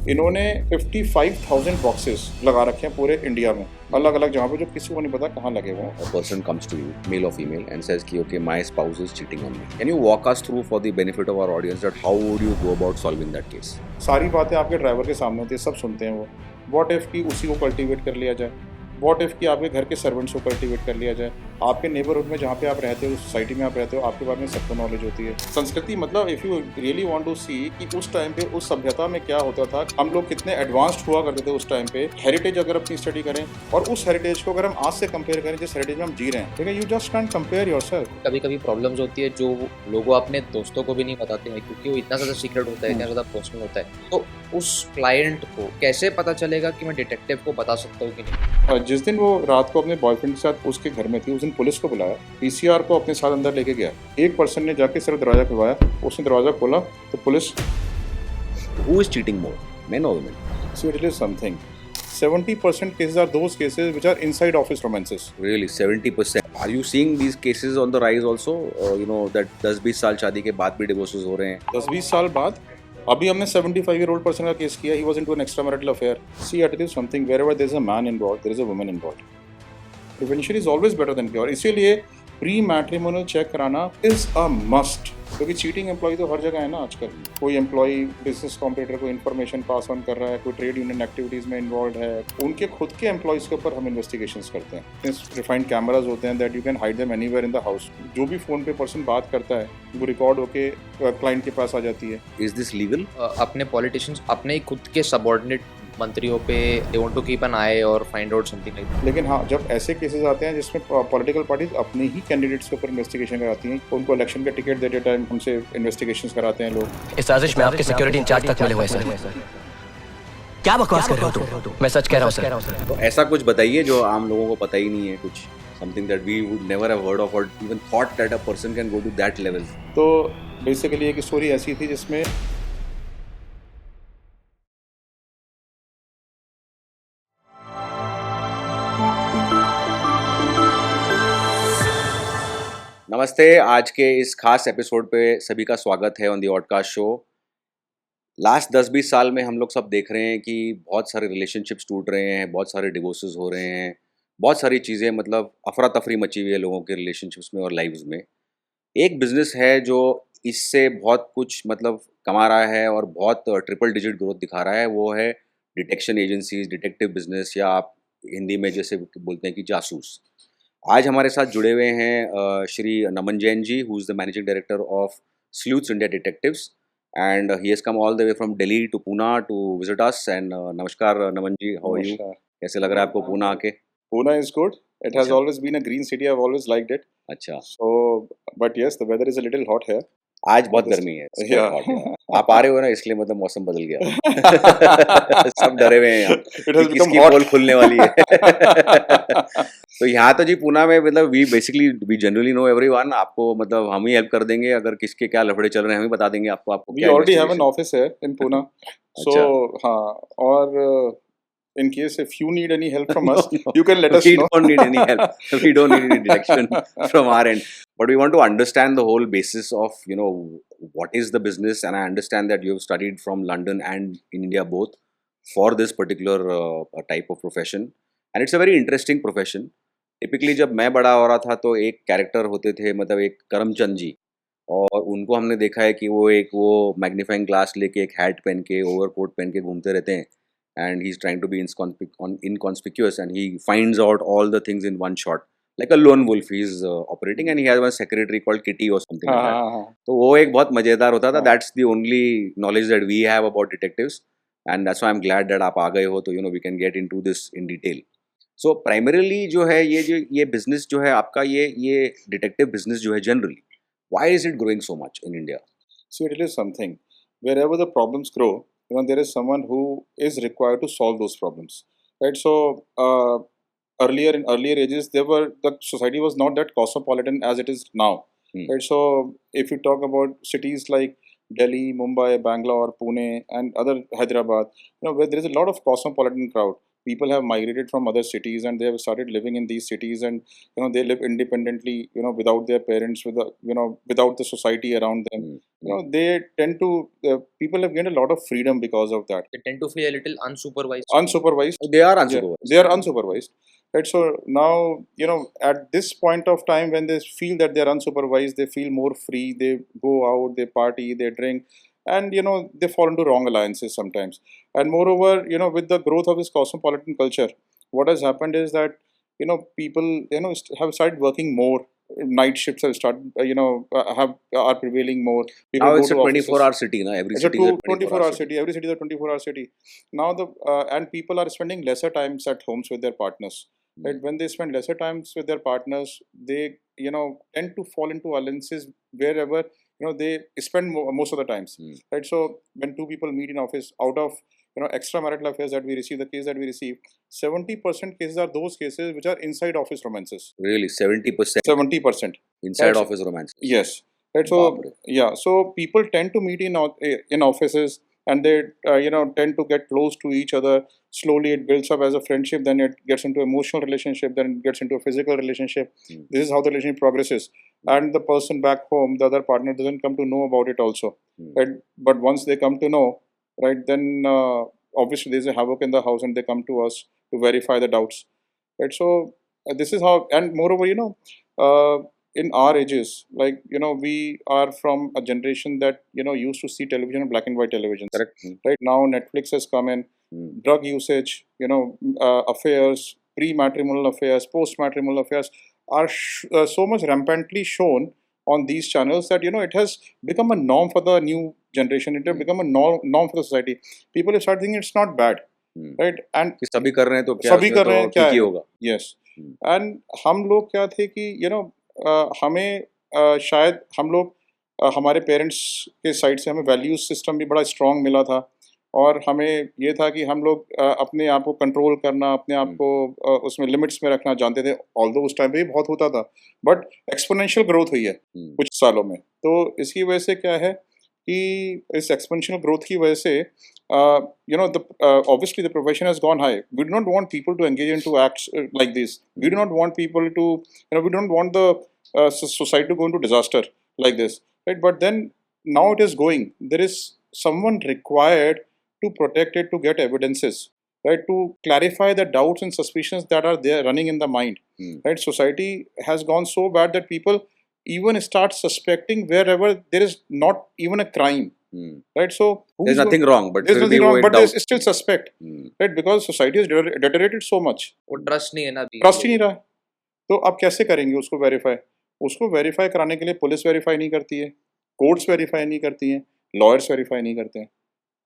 इन्होंने 55,000 बॉक्सेस लगा रखे हैं पूरे इंडिया में, अलग अलग जगह पे, जो किसी को नहीं पता कहाँ लगे हुए हैं। A person comes to you, male or female, and says कि okay, my spouse is cheating on me. Can you walk us through for the benefit of our audience that how would you go about solving that case? सारी बातें आपके driver के सामने होती है, सब सुनते हैं वो। व्हाट इफ की उसी को कल्टीवेट कर लिया जाए, व्हाट इफ की आपके घर के सर्वेंट्स को कल्टीवेट कर लिया जाए, आपके नेबरहुड में जहाँ पे आप रहते हो, सोसाइटी में आप रहते हो, आपके बारे में सबको नॉलेज होती है। संस्कृति मतलब if you really want to see कि उस टाइम पे उस सभ्यता में क्या होता था, हम लोग कितने एडवांस्ड हुआ करते थे उस टाइम पे। हेरिटेज अगर अपनी स्टडी करें और उस हेरिटेज को अगर हम आज से कंपेयर करें जिस हेरिटेज में हम जी रहे हैं, ठीक है, you just can compare yourself. कभी कभी प्रॉब्लम्स होती है जो लोग अपने दोस्तों को भी नहीं बताते हैं, क्योंकि वो इतना ज़्यादा सीक्रेट होता है, इतना ज़्यादा पर्सनल होता है। तो उस क्लाइंट को कैसे पता चलेगा कि मैं डिटेक्टिव को बता सकता हूँ कि नहीं? जिस दिन वो रात को अपने बॉयफ्रेंड के साथ उसके घर में थी, उस दिन पुलिस को बुलाया, पीसीआर को अपने साथ अंदर लेके गया। एक पर्सन ने जाके सिर्फ दरवाजा खुलवाया, उसने दरवाजा खोला तो police. Who is cheating more, men or women? So it is something. 70% cases are those cases which are inside office romances. Really, 70%. Are you seeing these cases on the rise also? You know that 10-20 साल शादी के बाद भी divorces हो रहे हैं। 10-20 साल बाद अभी हमने 75-year-old पर्सन का केस किया। He was into an extramarital affair. See, it is something wherever there is a man involved, there is a woman involved. Prevention is always better than cure. इसीलिए प्री मैट्रिमोनियल चेक कराना is a must, क्योंकि cheating employ तो हर जगह है ना आजकल। कोई employ business competitor को इन्फॉर्मेशन पास ऑन कर रहा है, कोई ट्रेड यूनियन एक्टिविटीज में इन्वॉल्व है, उनके खुद के एम्प्लॉयज के ऊपर हम इन्वेस्टिगेशंस करते हैं। रिफाइंड कैमराज होते हैं that you can hide them anywhere in the house. जो भी फोन पे पर्सन बात करता है वो रिकॉर्ड होके क्लाइंट के पास आ जाती है। Is this legal? अपने पॉलिटिशियंस अपने ही खुद के सबऑर्डिनेट मंत्रियों पे they want to keep an eye और find out something like that. लेकिन हाँ, जब ऐसे केसेस आते हैं जिसमें पॉलिटिकल पार्टीज अपने ही कैंडिडेट्स के ऊपर इन्वेस्टिगेशन कराती हैं, उनको इलेक्शन का टिकट देते टाइम हमसे इन्वेस्टिगेशंस कराते हैं लोग। इस साजिश में आपके सिक्योरिटी इंचार्ज तक मिले हुए सर। क्या बकवास कर रहे हो तुम? मैं सच कह रहा हूँ सर। तो ऐसा कुछ बताइए जो आम लोगों को पता ही नहीं है, कुछ something that we would never have heard of or even thought that a person can go to that level. तो बेसिकली एक स्टोरी ऐसी थी जिसमें नमस्ते, आज के इस खास एपिसोड पे सभी का स्वागत है ऑन दी ऑडकास्ट शो। लास्ट 10-20 साल में हम लोग सब देख रहे हैं कि बहुत सारे रिलेशनशिप्स टूट रहे हैं, बहुत सारे डिवोर्सेस हो रहे हैं, बहुत सारी चीज़ें, मतलब अफरा तफरी मची हुई है लोगों के रिलेशनशिप्स में और लाइव्स में। एक बिजनेस है जो इससे बहुत कुछ मतलब कमा रहा है और बहुत ट्रिपल डिजिट ग्रोथ दिखा रहा है, वो है डिटेक्शन एजेंसीज, डिटेक्टिव बिजनेस, या आप हिंदी में जैसे बोलते हैं कि जासूस। आज हमारे साथ जुड़े हुए हैं Shri Naman Jain ji, who is the managing director of Sleuths India detectives, and he has come all the way from Delhi to Poona to visit us. And नमस्कार Naman ji, how are you? कैसे लग रहा है आपको पूना आके? Pune is good. It has अच्छा। always been a green city. I've always liked it. अच्छा, So, but yes, the weather is a little hot here. आज बहुत गर्मी है। It's very Yeah. hot, yeah. आप आ रहे हो ना, इसलिए मतलब मौसम बदल गया। सब डरे हुए हैं यहाँ It has कि become किसकी hot. पोल खुलने वाली है। तो यहाँ तो जी पूना में मतलब वी जनरली नो एवरीवन। आपको मतलब हम ही हेल्प कर देंगे, अगर किसके क्या लफड़े चल रहे हैं हम ही बता देंगे आपको We क्या already have an investigation। office here in Pune. So, हाँ, और in case if you need any help from us, No, no. you can let us We know. don't need any help. We don't need any direction from our end. But we want to understand the whole basis of, you know, what is the business. And I understand that you have studied from London and India both for this particular type of profession. And it's a very interesting profession. Typically जब मैं बड़ा हो रहा था तो एक character होते थे, मतलब एक करमचंद जी, और उनको हमने देखा है कि वो मैग्नीफाइंग ग्लास लेके एक हैट पहन के ओवरकोट पहन के घूमते रहते हैं, and he's trying to be inconspicuous, and he finds out all the things in one shot, like a lone wolf he's operating, and he has one secretary called Kitty or something like that. हाँ, तो वो एक बहुत मज़ेदार होता था। हाँ। That's the only knowledge that we have about detectives, and that's why I'm glad that आप आ गए हो, तो you know we can get into this in detail. So primarily जो है ये business जो है आपका, ये detective business जो है generally, why is it growing so much in India? So it is something. Wherever the problems grow, you know, there is someone who is required to solve those problems, right? So in earlier ages, the society was not that cosmopolitan as it is now, right? So if you talk about cities like Delhi, Mumbai, Bangalore, Pune, and other Hyderabad, you know, where there is a lot of cosmopolitan crowd, people have migrated from other cities and they have started living in these cities, and they live independently, without their parents, without the society around them. They tend to people have gained a lot of freedom because of that. They tend to feel a little unsupervised. Unsupervised. They are Yeah, unsupervised. they are unsupervised. Right. So now, at this point of time, when they feel that they're unsupervised, they feel more free. They go out, they party, they drink, and they fall into wrong alliances sometimes. And moreover, with the growth of this cosmopolitan culture, what has happened is that people have started working more. Night shifts have started, are prevailing more. People Now go it's a to offices. 24-hour city, na? Every It's a city is a 24-hour 24-hour city. Every city is a 24-hour city. Now and people are spending lesser times at homes with their partners. Right? When they spend lesser times with their partners, they tend to fall into alliances wherever they spend most of the times. Right? So when two people meet in office, out of extramarital affairs that we receive, the case that we receive, 70% cases are those cases which are inside office romances. Really, 70% 70%. inside Right. office romance. Yes. Right. So Baap re. yeah. So people tend to meet in offices, and they tend to get close to each other. Slowly, it builds up as a friendship. Then it gets into emotional relationship. Then it gets into a physical relationship. This is how the relationship progresses. And the person back home, the other partner, doesn't come to know about it also. Right. But once they come to know, right, then obviously there's a havoc in the house, and they come to us to verify the doubts. Right. So this is how, and moreover, in our ages, like we are from a generation that used to see television on black and white television. Correct. Right now, Netflix has come in. Drug usage, affairs, pre-matrimonial affairs, post-matrimonial affairs are so much rampantly shown on these channels that it has become a norm for the new generation. It has become a norm for the society. People have started thinking it's not bad, right? And कि सभी कर रहे हैं तो क्या सभी उसमें कर रहे तो हैं, क्या ठीक ही है? होगा. यस. एंड हम लोग क्या थे कि हमें शायद हम लोग हमारे पेरेंट्स के साइड से हमें वैल्यूज सिस्टम भी बड़ा स्ट्रांग मिला था, और हमें ये था कि हम लोग अपने आप को कंट्रोल करना, अपने आप को उसमें लिमिट्स में रखना जानते थे. ऑल्दो उस टाइम पे भी बहुत होता था, बट एक्सपोनेंशियल ग्रोथ हुई है कुछ सालों में. तो इसकी वजह से क्या है कि इस एक्सपोनेंशियल ग्रोथ की वजह से obviously the profession has gone high. We do not want people to engage into acts like this. We do not want people to, we don't want the society to go into disaster like this, right? But then now it is going. There is someone required to protect it, to get evidences, right? To clarify the doubts and suspicions that are there running in the mind, right? Society has gone so bad that people even start suspecting wherever there is not even a crime. Right, so There's nothing wrong, but there's फिर भी nothing वो wrong, एक but doubt. they still suspect, right? Because society has deteriorated so much. वो trust नहीं है ना अभी. Trust ही नहीं रहा है, तो आप कैसे करेंगे उसको वेरीफाई? उसको वेरीफाई कराने के लिए पुलिस वेरीफाई नहीं करती है, कोर्ट्स वेरीफाई नहीं करती हैं, लॉयर्स वेरीफाई नहीं करते हैं.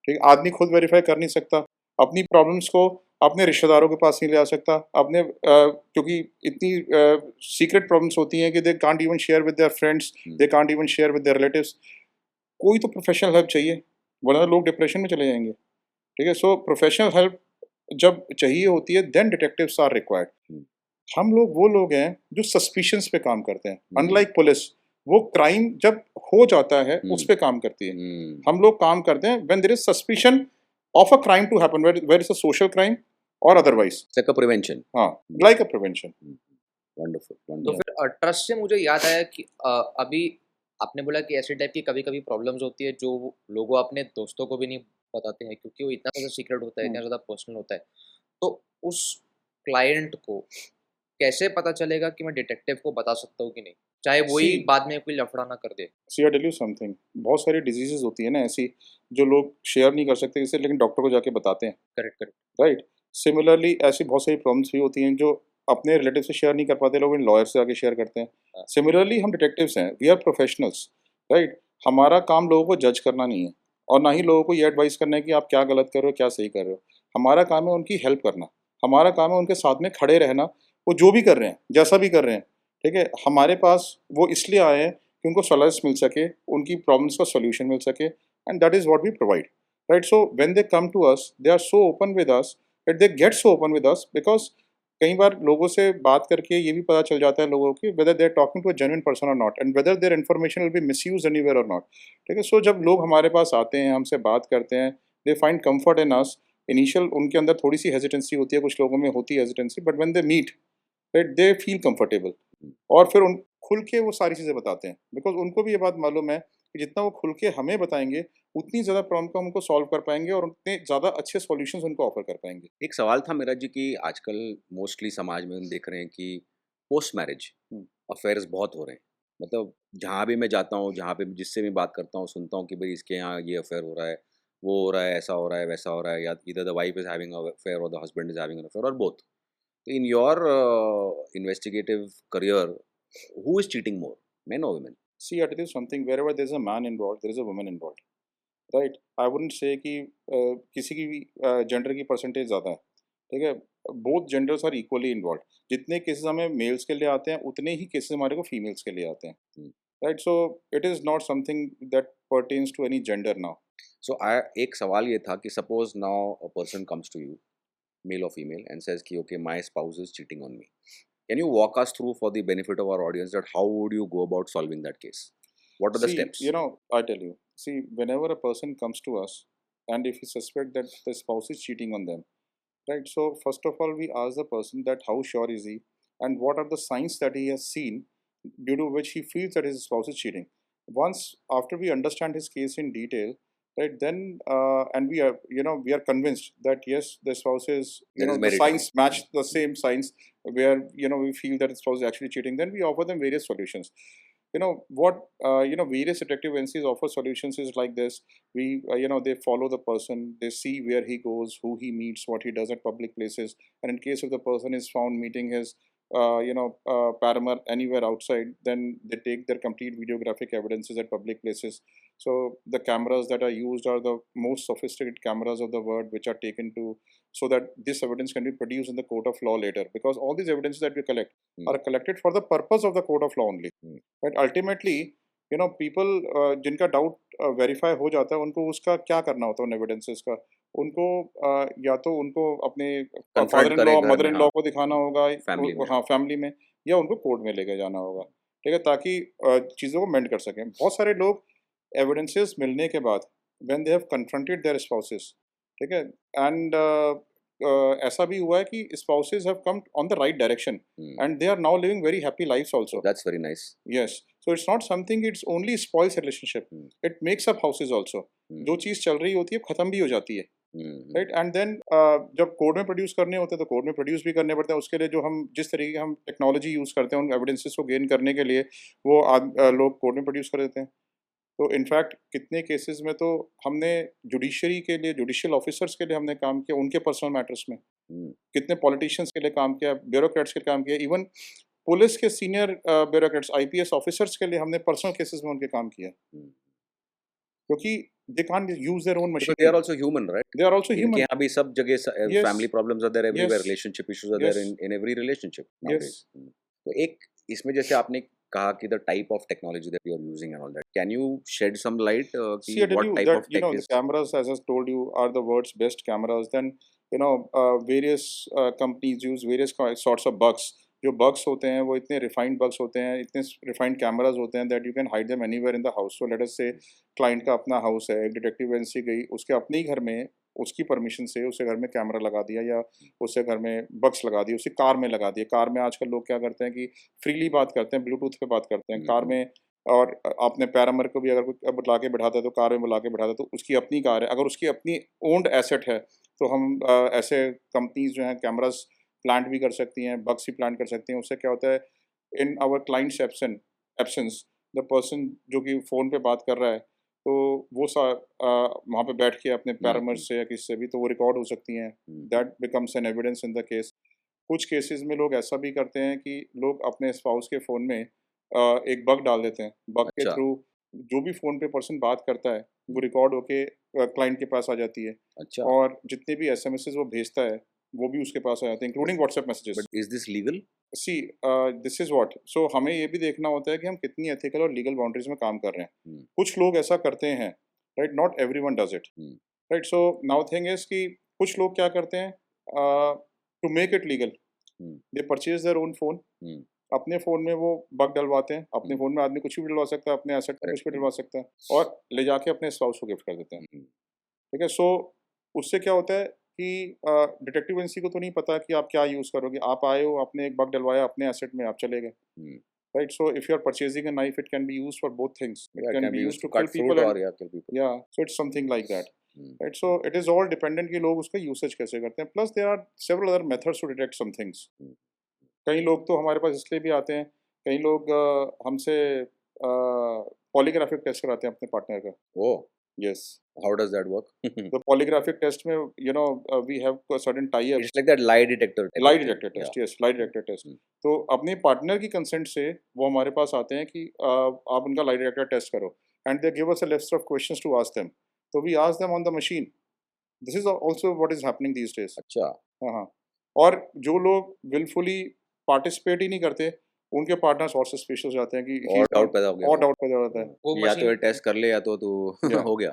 ठीक है, आदमी खुद वेरीफाई कर नहीं सकता, अपनी प्रॉब्लम्स को अपने रिश्तेदारों के पास नहीं ले आ सकता, अपने क्योंकि इतनी सीक्रेट प्रॉब्लम्स होती हैं कि they can't even share with their friends, they can't even share with their relatives. कोई तो प्रोफेशनल हेल्प चाहिए, वरना लोग डिप्रेशन में चले जाएंगे. ठीक है, सो प्रोफेशनल हेल्प जब चाहिए होती है, देन डिटेक्टिव्स आर रिक्वायर्ड. हम लोग वो लोग हैं जो सस्पिशंस पे काम करते हैं, अनलाइक पुलिस. वो क्राइम जब हो जाता है उस पे काम करती है. हम लोग काम करते हैं when there is suspicion of a crime to happen, where is a social crime और otherwise. It's like a prevention. हाँ, लाइक अ प्रिवेंशन. Wonderful, तो wonderful. फिर ट्रस्ट से मुझे याद आया कि अभी आपने बोला कि ऐसे टाइप की कभी कभी प्रॉब्लम्स होती है जो लोग अपने दोस्तों को भी नहीं बताते हैं, क्योंकि वो इतना ज़्यादा सीक्रेट होता है, इतना ज़्यादा पर्सनल होता है. तो उस क्लाइंट को कैसे पता चलेगा कि मैं डिटेक्टिव को बता सकता हूँ कि नहीं, चाहे वही See- बाद में कोई लफड़ा ना कर दे. सी आई टेल यू समथिंग, बहुत सारी डिजीजेस होती है ना ऐसी जो लोग शेयर नहीं कर सकते इसे, लेकिन डॉक्टर को जाके बताते हैं. Correct correct. राइट. सिमिलरली ऐसी बहुत सारी प्रॉब्लम्स भी होती हैं जो अपने रिलेटिव से शेयर नहीं कर पाते लोग, इन लॉयर से आके शेयर करते हैं. सिमिलरली हम डिटेक्टिव्स हैं, वी आर प्रोफेशनल्स, राइट. हमारा काम लोगों को जज करना नहीं है, और ना ही लोगों को ये एडवाइस करना है कि आप क्या गलत कर रहे हो, क्या सही कर रहे हो. हमारा काम है उनकी हेल्प करना, हमारा काम है उनके साथ में खड़े रहना, वो जो भी कर रहे हैं, जैसा भी कर रहे हैं. ठीक है, हमारे पास वो इसलिए आए हैं कि उनको सॉल्यूशन मिल सके, उनकी प्रॉब्लम्स का सॉल्यूशन मिल सके, and that is what we provide. Right. So when they come to us, they are so open with us, that they get so open with us, because कई बार लोगों से बात करके ये भी पता चल जाता है लोगों की whether they are talking to a genuine person और not, and whether their information will be misused anywhere और नॉट. ठीक है, सो जब लोग हमारे पास आते हैं, हमसे बात करते हैं, they find comfort in us, initial उनके अंदर थोड़ी सी हेजिटेंसी होती है, कुछ लोगों में होती है hesitancy, but when they meet right they feel comfortable और फिर उन खुल के वो सारी चीज़ें बताते हैं बिकॉज उनको भी ये बात मालूम है कि जितना वो खुल के हमें बताएंगे उतनी ज़्यादा प्रॉब्लम को हम उनको सॉल्व कर पाएंगे और उतने ज़्यादा अच्छे सॉल्यूशंस उनको ऑफर कर पाएंगे। एक सवाल था मेरा जी कि आजकल मोस्टली समाज में हम देख रहे हैं कि पोस्ट मैरिज हम्म। अफेयर्स बहुत हो रहे हैं। मतलब जहाँ भी मैं जाता हूँ, जहाँ पे जिससे भी बात करता हूँ, सुनता हूँ कि भाई इसके यहाँ ये अफेयर हो रहा है, वो हो रहा है, ऐसा हो रहा है, वैसा हो रहा है, या इधर the wife is having affair और the husband is having an affair और बोथ। तो in your investigative career, who is cheating more, men or women? See, I tell you something, wherever there's a man involved, there is a woman involved. Right I wouldn't say कि किसी की भी gender की percentage ज़्यादा है, ठीक है। Both genders are equally involve. जितने केसेस हमें मेल्स के लिए आते हैं उतने ही केसेस हमारे को फीमेल्स के लिए आते हैं, right. So it is not something that pertains to any gender now. So एक सवाल ये था कि suppose now a person comes to you, male और फीमेल, एंड सेज कि okay my spouse is cheating on me. Can you walk us through for the benefit of our audience that how would you go about solving that case? What are the See, steps? you know, I tell you, see, whenever a person comes to us and if we suspect that the spouse is cheating on them, right? So first of all, we ask the person that how sure is he and what are the signs that he has seen due to which he feels that his spouse is cheating. Once after we understand his case in detail, right, then and we are, we are convinced that yes, the spouse is, There is the merit. signs match the same signs where, we feel that the spouse is actually cheating, then we offer them various solutions. What various detective agencies offer solutions is like this. We they follow the person, they see where he goes, who he meets, what he does at public places, and in case if the person is found meeting his paramour anywhere outside, then they take their complete videographic evidences at public places. So the cameras that are used are the most sophisticated cameras of the world, which are taken to, so that this evidence can be produced in the court of law later, because all these evidences that we collect are collected for the purpose of the court of law only. But ultimately, people जिनका doubt verify हो जाता है, उनको उसका क्या करना होता है उन एविडेंसेस का? उनको या तो उनको अपने father in law, mother in law को दिखाना होगा, हाँ फैमिली में, या उनको कोर्ट में लेके जाना होगा, ठीक है, ताकि चीज़ों को मेंड कर सकें। बहुत सारे लोग एविडेंसेस मिलने के बाद when they have confronted their spouses, ठीक है, एंड ऐसा भी हुआ है कि spouses have come on the right direction and they are now living very happy lifes also. That's very nice. Yes. So it's not something, it's only spoils relationship. It makes up houses also. जो चीज़ चल रही होती है ख़त्म भी हो जाती है, राइट। एंड देन जब कोर्ट में प्रोड्यूस करने होते हैं तो कोर्ट में प्रोड्यूस भी करने पड़ते हैं। उसके लिए जो हम जिस तरीके की हम टेक्नोलॉजी यूज़ करते हैं उन एविडेंसेस को गेन करने के लिए, वो लोग कोर्ट में प्रोड्यूस कर देते हैं। तो इनफैक्ट कितने केसेस में तो हमने जुडिशरी के लिए, जुडिशियल ऑफिसर्स के लिए हमने काम किया, उनके पर्सनल मैटर्स में। कितने पॉलिटिशियंस के लिए काम किया, ब्यूरोक्रेट्स के लिए काम किया, इवन पुलिस के सीनियर ब्यूरोक्रेट्स, आईपीएस ऑफिसर्स के लिए हमने पर्सनल केसेस में उनके काम किया, क्योंकि they can't use their own machine. They are also human, right? They are also इनके human. यहाँ भी सब जगह Yes. family problems are there everywhere, Yes. relationship issues are there Yes. in every relationship nowadays. Yes. तो एक इसमें जैसे आपने कहा कि the type of technology that you are using and all that, can you shed some light कि See, I tell what you type that of tech the is? cameras, as I told you, are the world's best cameras. Then various companies use various sorts of bugs. जो bugs होते हैं वो इतने refined bugs होते हैं, इतने refined cameras होते हैं that you can hide them anywhere in the house. So let us say client का अपना house है, एक डिटेक्टिव एजेंसी गई, उसके अपने ही घर में उसकी परमिशन से उसके घर में कैमरा लगा दिया, या उसके घर में बग्स लगा दिए, उसकी कार में लगा दिए। कार में आजकल लोग क्या करते हैं कि फ्रीली बात करते हैं, ब्लूटूथ पे बात करते हैं कार में, और आपने पैरामर को भी अगर कोई बुला के बैठाता है तो कार में बुला के बैठाता है, तो उसकी अपनी कार है, अगर उसकी अपनी ओन्ड एसेट है तो हम ऐसे कंपनीज जो हैं कैमरास प्लांट भी कर सकती हैं, बग्स भी प्लांट कर सकती हैं। उससे क्या होता है, in our clients absence the person जो कि फ़ोन पे बात कर रहा है, तो वो वहाँ पे बैठ के अपने पैरामर से या किसी से भी, तो वो रिकॉर्ड हो सकती हैं। That becomes an evidence in the case. कुछ केसेस में लोग ऐसा भी करते हैं कि लोग अपने स्पाउस के फ़ोन में एक बग डाल देते हैं। बग के अच्छा। थ्रू जो भी फ़ोन पे पर्सन बात करता है वो रिकॉर्ड होके क्लाइंट के पास आ जाती है, अच्छा। और जितने भी एसएमएसेस वो भेजता है वो भी उसके पास आ जाते हैं, including WhatsApp messages. But is this legal? See this is what, so हमें ये भी देखना होता है कि हम कितनी एथिकल और लीगल बाउंड्रीज में काम कर रहे हैं। कुछ लोग ऐसा करते हैं, right, not everyone does it, right. So now thing is कि कुछ लोग क्या करते हैं, to make it legal they purchase their own phone, अपने फ़ोन में वो बग डलवाते हैं। अपने फ़ोन में आदमी कुछ भी डलवा सकता है, अपने एसेट का कुछ भी डलवा सकता है, और ले जाके अपने स्पाउस को गिफ्ट कर देते हैं, ठीक है। सो उससे क्या होता है कि डिटेक्टिव एजेंसी को तो नहीं पता कि आप क्या यूज़ करोगे। आप आए हो, आपने एक बग डलवाया अपने एसेट में, आप चले गए, Hmm. Right? So if you are purchasing a knife, it can be used for both things. Yeah, it it can can be be used used to to kill cut fruit people or and yeah, kill people. या so it's something like that, Hmm. Right? So it is all dependent कि लोग उसका usage कैसे करते हैं। Plus there are several other methods to detect some things. Hmm. कई लोग तो हमारे पास इसलिए भी आते हैं, कई लोग हमसे पॉलीग्राफिक टेस्ट कराते हैं अपने पार्टनर का। Oh, yes, how does that work? तो पॉलीग्राफिक टेस्ट में we have a certain tie up. It's like that lie detector type lie of thing. Detector Yeah. Test, yes, lie detector test. Hmm. तो अपने partner की consent से वो हमारे पास आते हैं कि आप उनका लाई डिटेक्टर टेस्ट करो, and they give us a list of questions to ask them. तो we ask them on the machine. This is also what is happening these days. अच्छा, हाँ हाँ। और जो लोग विलफुली पार्टिसिपेट ही नहीं करते, उनके पार्टनर्स और सस्पिशियस हो जाते हैं कि और डाउट पैदा हो गया। और डाउट पैदा हो जाता है। वो कि या तो ये मशीन टेस्ट कर ले या तो तू Yeah. हो गया।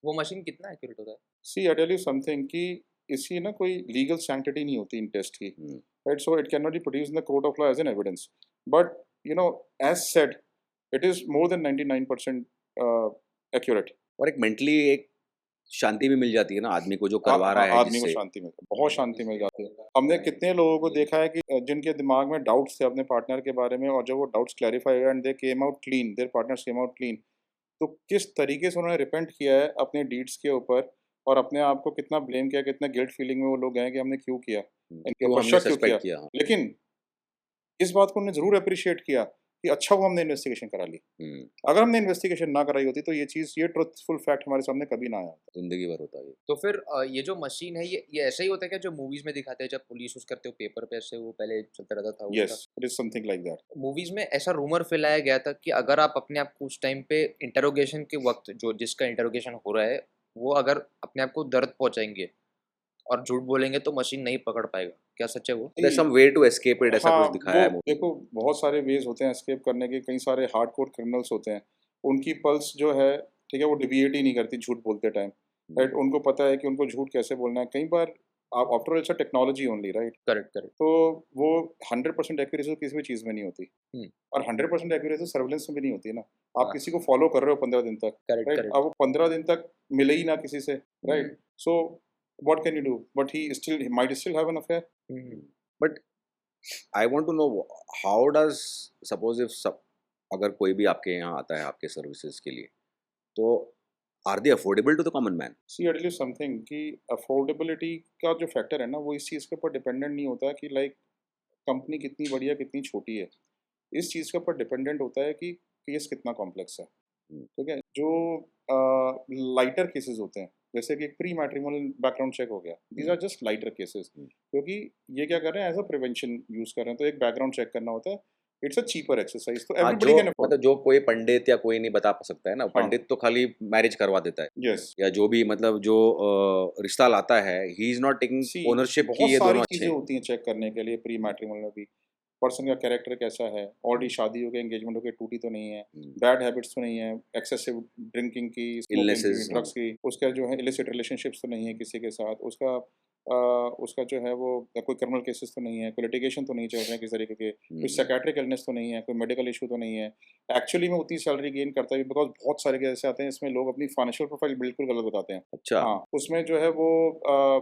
वो मशीन कितना एक्यूरेट होता है? सी आई टेल यू समथिंग कि इसकी ना कोई लीगल सैंक्टिटी नहीं होती इन टेस्ट की, Hmm. right? So it cannot be produced in the court of law as an evidence. But as said, it is more than 99% accurate. और एक मेंटली एक शांति भी मिल जाती है ना आदमी को जो करवा रहा है आदमी को जिससे। शांति मिल बहुत शांति मिल जाती है। हमने कितने लोगों को देखा है कि जिनके दिमाग में डाउट्स थे अपने पार्टनर के बारे में, और जब वो डाउट्स क्लैरिफाई हुए and they came out clean, there partners came out clean, तो किस तरीके से उन्होंने रिपेंट किया है अपने डीड्स के ऊपर, और अपने आप को कितना ब्लेम किया, कितना गिल्ट फीलिंग में वो लोग गए कि हमने क्यों किया, इनके क्यों ऊपर हमने शक क्यों किया। सस्पेक्ट किया। हाँ। लेकिन इस बात को उन्होंने ज़रूर अप्रिशिएट किया कि अच्छा हुआ हमने इन्वेस्टिगेशन करा ली। हम्म, अगर हमने इन्वेस्टिगेशन ना कराई होती तो ये ट्रुथफुल फैक्ट हमारे सामने कभी ना आया होता। जिंदगी भर होता है ये। तो फिर ये जो मशीन है ये ऐसा ही होता है क्या जो मूवीज में दिखाते हैं जब पुलिस यूज करते हो पेपर पे, ऐसे वो पहले चलता रहता था? Yes, it is something like that. Movies में ऐसा रूमर फैलाया गया था कि अगर आप अपने आप को उस टाइम पे इंटरोगेशन के वक्त जो जिसका इंटरोगेशन हो रहा है वो अगर अपने आप को दर्द पहुंचाएंगे और झूठ बोलेंगे तो मशीन नहीं पकड़ पाएगा। क्या सच है वो? There's some way to escape it, ऐसा हाँ, कुछ दिखाया है वो मूवी। देखो बहुत सारे वेज होते हैं एस्केप करने के। कई सारे हार्डकोर क्रिमिनल्स होते हैं, उनकी पल्स जो है, ठीक है, वो डिविएट ही नहीं करती झूठ बोलते टाइम, राइट? उनको पता है कि उनको झूठ कैसे बोलना है। कई बार आप after all it's a technology only, right? Correct correct. तो वो 100% एक्यूरेसी किसी भी चीज़ में नहीं होती, और 100% एक्यूरेसी सर्विलेंस में भी नहीं होती है ना। आप हाँ। किसी को फॉलो कर रहे हो 15 दिन तक, करेक्ट राइट? करेक्ट। अब वो 15 दिन तक मिले ही ना किसी से, right? So what can you do? But he might still have an affair. But I want to know how does suppose if अगर कोई भी आपके यहाँ आता है आपके सर्विसेज के लिए, तो are they affordable to the common man? See I tell you something कि अफोर्डेबिलिटी का जो फैक्टर है ना, वो इस चीज़ के ऊपर डिपेंडेंट नहीं होता कि लाइक कंपनी कितनी बड़ी है कितनी छोटी है। इस चीज़ के ऊपर डिपेंडेंट होता है कि केस कितना कॉम्प्लेक्स है, ठीक है? जो लाइटर केसेस होते हैं, जैसे कि एक प्री मैट्रिमोनियल बैकग्राउंड चेक हो गया, these are just lighter cases, क्योंकि ये क्या कर रहे हैं, एज अ प्रिवेंशन यूज कर रहे हैं। तो एक बैकग्राउंड चेक करना होता है, इट्स अ चीपर एक्सरसाइज, तो हाँ, एवरीबॉडी जो कैन अफोर्ड। मतलब जो कोई पंडित या कोई नहीं बता सकता है ना, पंडित तो खाली मैरिज करवा देता है, यस, या जो भी मतलब जो रिश्ता लाता है, he is not taking see ownership बहुत की ये सारी दोनों अच्छे चीज़ें हैं। होती हैं चेक करने के लिए प्री मैट्रिमोनियल में भी। पर्सन का कैरेक्टर कैसा है, ऑलरेडी शादी हो गई, एंगेजमेंट हो गई, टूटी तो नहीं है, बैड हैबिट्स तो नहीं है, एक्सेसिव ड्रिंकिंग की, स्मोकिंग Illnesses, की, ड्रग्स की, उसका जो है इलिसिट रिलेशनशिप्स तो नहीं है किसी के साथ, उसका जो है वो कोई क्रिमिनल केसेस तो नहीं है, कोई लिटिगेशन तो नहीं चल रहे हैं किसी तरीके के, कोई साइकेट्रिक इलनेस तो नहीं है, कोई मेडिकल इशू तो नहीं है, एक्चुअली में उतनी सैलरी गेन करता है, बिकॉज बहुत सारे केस आते हैं इसमें लोग अपनी फाइनेंशियल प्रोफाइल बिल्कुल गलत बताते हैं। अच्छा, हाँ, उसमें जो है वो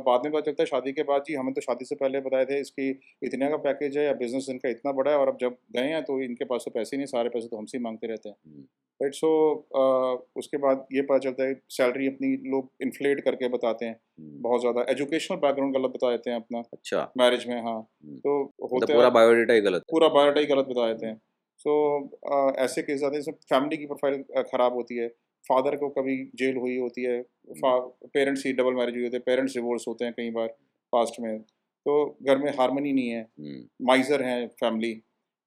बाद में पता चलता है शादी के बाद, जी हमें तो शादी से पहले बताए थे इसकी इतने का पैकेज है या बिजनेस इनका इतना बड़ा है, और अब जब गए हैं तो इनके पास तो पैसे ही नहीं, सारे पैसे तो हमसे ही मांगते रहते हैं, राइट? सो उसके बाद ये पता चलता है सैलरी अपनी लोग इन्फ्लेट करके बताते हैं बहुत ज़्यादा, एजुकेशनल बैकग्राउंड गलत बता देते हैं अपना अच्छा, मैरिज में। हाँ, तो मतलब होता पूरा है बायोडेटा ही गलत है। पूरा बायोडाटा ही गलत बता देते हैं। सो ऐसे केस आते हैं जिसमें फैमिली की प्रोफाइल ख़राब होती है, फादर को कभी जेल हुई होती है, पेरेंट्स की डबल मैरिज हुई होती है, पेरेंट्स डिवोर्स होते हैं कई बार पास्ट में, तो घर में हारमनी नहीं है, माइजर हैं फैमिली,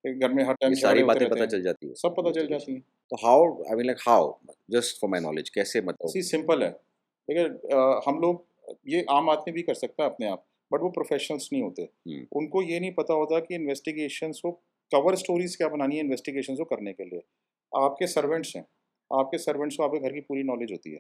घर में हर टाइम ये सारी बातें पता चल जाती है, सब पता चल जाती हैं। तो how, I mean like how, just for my knowledge, कैसे मतलब? सी सिंपल है, ठीक है? हम लोग, ये आम आदमी भी कर सकता है अपने आप, बट वो प्रोफेशनल्स नहीं होते, उनको ये नहीं पता होता कि इन्वेस्टिगेशंस को, कवर स्टोरीज क्या बनानी है इन्वेस्टिगेशंस को करने के लिए। आपके सर्वेंट्स हैं, आपके सर्वेंट्स को आपके घर की पूरी नॉलेज होती है,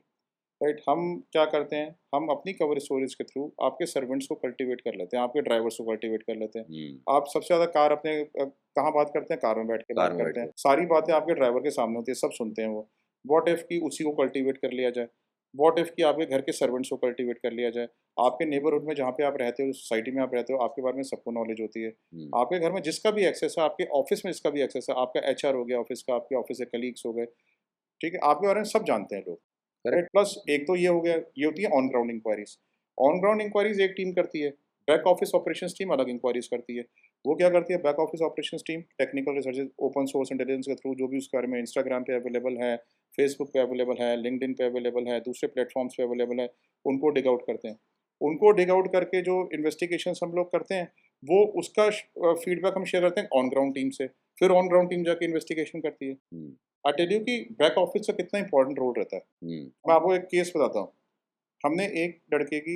राइट? हम क्या करते हैं, हम अपनी कवर स्टोरीज के थ्रू आपके सर्वेंट्स को कल्टीवेट कर लेते हैं, आपके ड्राइवर्स को कल्टीवेट कर लेते हैं। आप सबसे ज़्यादा कार अपने कहाँ बात करते हैं? कार में बैठ के बात करते हैं, सारी बातें आपके ड्राइवर के सामने होती है, सब सुनते हैं वो। व्हाट इफ कि उसी को कल्टीवेट कर लिया जाए, व्हाट इफ कि आपके घर के सर्वेंट्स को कल्टीवेट कर लिया जाए, आपके नेबरहुड में जहाँ पे आप रहते हो, सोसाइटी में आप रहते हो, आपके बारे में सबको नॉलेज होती है, आपके घर में जिसका भी एक्सेस है, आपके ऑफिस में जिसका भी एक्सेस है, आपका एचआर हो गया ऑफिस का, आपके ऑफिस के कलीग्स हो गए, ठीक है, आपके बारे में सब जानते हैं लोग। Correct. प्लस एक तो ये हो गया, ये होती है on ground inquiries. On ground inquiries एक टीम करती है, बैक ऑफिस ऑपरेशंस टीम अलग इंक्वायरीज करती है। वो क्या करती है, back office operations team technical researches open source intelligence के थ्रू जो भी उसके बारे में इंस्टाग्राम पे अवेलेबल है, फेसबुक पे अवेलेबल है, लिंक्डइन पे अवेलेबल है, दूसरे प्लेटफॉर्म्स पे अवेलेबल है, उनको डिग आउट करते हैं। उनको डिग आउट करके जो इन्वेस्टिगेशन हम लोग करते हैं, वो उसका फीडबैक हम शेयर करते हैं ऑन ग्राउंड टीम से, फिर ऑन ग्राउंड टीम जाके इन्वेस्टिगेशन करती है। आई टेल यू कि बैक ऑफिस का कितना इंपॉर्टेंट रोल रहता है। मैं आपको एक केस बताता हूँ। हमने एक लड़के की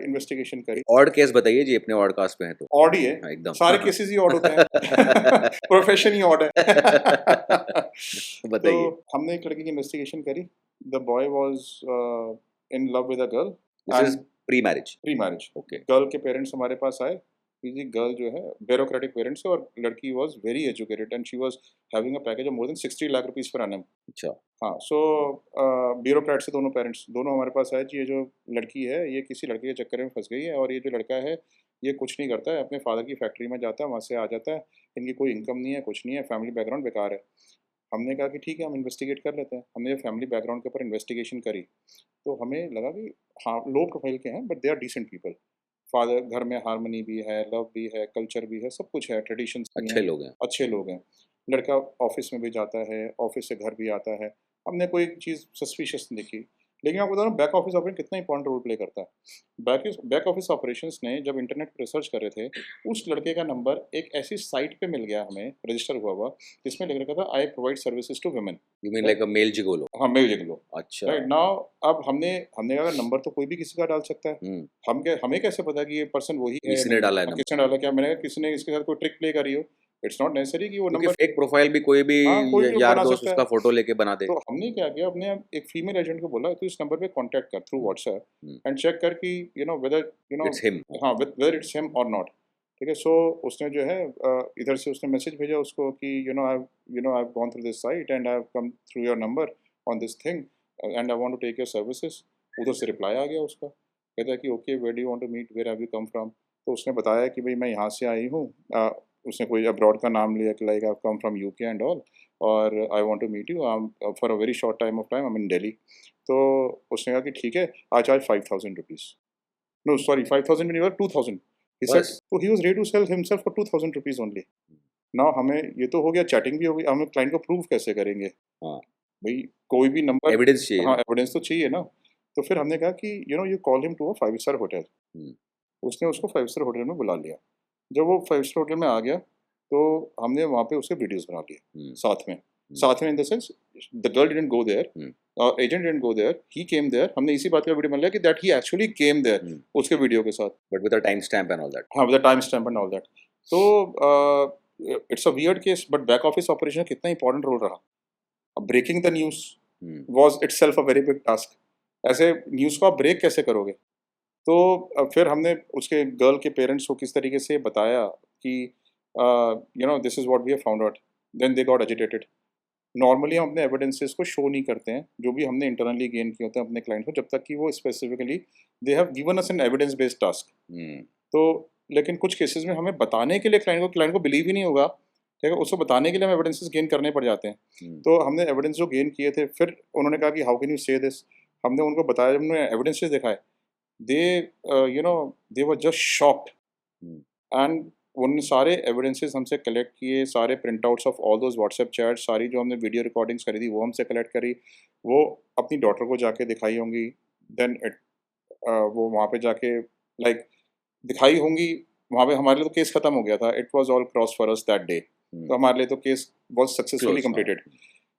इन्वेस्टिगेशन करी। ऑड केस बताइए जी, अपने ऑड कास्ट पे हैं तो। ऑड ही है, हाँ, एकदम सारे केसेस ही ऑड होते हैं। प्रोफेशन ही ऑड है। बताइए। तो हमने एक लड़के की इन्वेस्टिगेशन करी। The boy was in love with a girl this is pre marriage. Pre marriage. Okay. Girl के पेरेंट्स हमारे पास आए कि जी गर्ल जो है ब्यूरोक्रेटिक पेरेंट्स है और लड़की was very educated and she was having a package of more than 60 lakh rupees per annum. अच्छा। हाँ, सो ब्यूरोक्रेट से दोनों पेरेंट्स दोनों हमारे पास आए जी ये जो लड़की है ये किसी लड़के के चक्कर में फंस गई है और ये जो लड़का है ये कुछ नहीं करता है, अपने फादर की फैक्ट्री में जाता है, वहाँ से आ जाता है, इनकी कोई इनकम नहीं है, कुछ नहीं है, फैमिली बैकग्राउंड बेकार है। हमने कहा कि ठीक है हम इन्वेस्टिगेट कर लेते हैं। हमने जब फैमिली बैकग्राउंड के ऊपर इन्वेस्टिगेशन करी तो हमें लगा कि हाँ लो प्रोफाइल के हैं but they are decent people. Father घर में हारमोनी भी है, लव भी है, कल्चर भी है, सब कुछ है, ट्रेडिशंस भी अच्छे हैं, लोग हैं। अच्छे लोग हैं। लड़का ऑफिस में भी जाता है, ऑफिस से घर भी आता है। हमने कोई चीज़ सस्पिशियस नहीं देखी। लेकिन मैं आपको बता रहा हूँ बैक ऑफिस ऑपरेशन कितना इंपॉर्टेंट रोल प्ले करता है। बैक ऑफिस ऑपरेशंस ने जब इंटरनेट पर रिसर्च कर रहे थे, उस लड़के का नंबर एक ऐसी साइट पे मिल गया हमें रजिस्टर हुआ हुआ जिसमें लिख रखा था I provide services to women. You mean like a male gigolo? हाँ, मेल जिगलो। अच्छा। राइट नाउ अब हमने कहा नंबर तो कोई भी किसी का डाल सकता है। हमें कैसे पता कि ये पर्सन वही है? किसी ने डाला है नंबर? किसने डाला? क्या मैंने कहा किसी ने इसके साथ कोई ट्रिक प्ले करी हो। इट्स नॉट नेसेसरी कि वो क्योंकि नंबर फेक प्रोफाइल भी कोई भी हाँ, कोई भी यार बना दोस्त सकता उसका है। फोटो लेके बना दे। तो हमने क्या किया, अपने एक फीमेल एजेंट को बोला तो इस नंबर पे कांटेक्ट कर through WhatsApp hmm. And check कर कि वेदर इट्स हिम। हाँ वेदर इट्स हिम और नॉट। ठीक है, सो उसने जो है इधर से उसने मैसेज भेजा उसको कि I have gone through this site and I have come through your number on this thing and I want to take your services. उधर से रिप्लाई आ गया उसका, कहता है कि okay where do you want to meet, where have you come from. तो उसने बताया कि भाई मैं यहाँ से आई हूँ। उसने कोई अब्रॉड का नाम लिया कि like I come from UK and all और I want to meet you for a very short time of time I am in Delhi. तो उसने कहा कि ठीक है I charge 5,000 rupees. No sorry 5,000 नहीं 2,000। He said, बस। so he was ready to sell himself for 2,000 rupees only. Now हमें ये तो हो गया, चैटिंग भी हो गई, हमें क्लाइंट को प्रूव कैसे करेंगे? हाँ। भाई कोई भी नंबर एविडेंस चाहिए। हाँ एविडेंस तो चाहिए ना। तो फिर हमने कहा कि you call him to a 5 star hotel. उसने उसको 5 स्टार होटल में बुला लिया। जब वो 5 स्टार होटल में आ गया तो हमने वहाँ पे उसके वीडियोस बना लिए साथ में in the sense the girl didn't go there, agent didn't go there, he came there. हमने इसी बात का वीडियो बना लिया कि that he actually came there उसके वीडियो के साथ, but with a time stamp and all that. हाँ with the time stamp and all that. तो it's a weird case but back office operation कितना इंपॉर्टेंट रोल रहा। अब breaking the news was itself a very big task. ऐसे news को आप break कैसे करोगे? तो फिर हमने उसके गर्ल के पेरेंट्स को किस तरीके से बताया कि this is what we have found out, then they got agitated. Normally हम अपने एविडेंसेस को शो नहीं करते हैं जो भी हमने इंटरनली गेन किए होते हैं अपने क्लाइंट को, जब तक कि वो specifically they have given us an evidence based task. तो लेकिन कुछ केसेस में हमें बताने के लिए क्लाइंट को बिलीव ही नहीं होगा, ठीक है, उसको बताने के लिए हमें एविडेंसेस गेन करने पड़ जाते हैं। तो हमने एविडेंस जो गेन किए थे, फिर उन्होंने कहा कि हाउ कैन यू से दिस। हमने उनको बताया, जब उन्होंने एविडेंसेस दिखाए, दे वर जस्ट शॉक्ड एंड उन सारे एविडेंसेस हमसे कलेक्ट किए, सारे print outs of all those WhatsApp chat, सारी जो हमने वीडियो रिकॉर्डिंग्स करी थी वो हमसे कलेक्ट करी, वो अपनी डॉटर को जाके दिखाई होंगी। देन वो वहाँ पे जाके दिखाई होंगी, वहाँ पे हमारे लिए तो केस ख़त्म हो गया था। It was all cross for us that day. तो हमारे लिए तो केस बहुत सक्सेसफुली कम्प्लीटेड।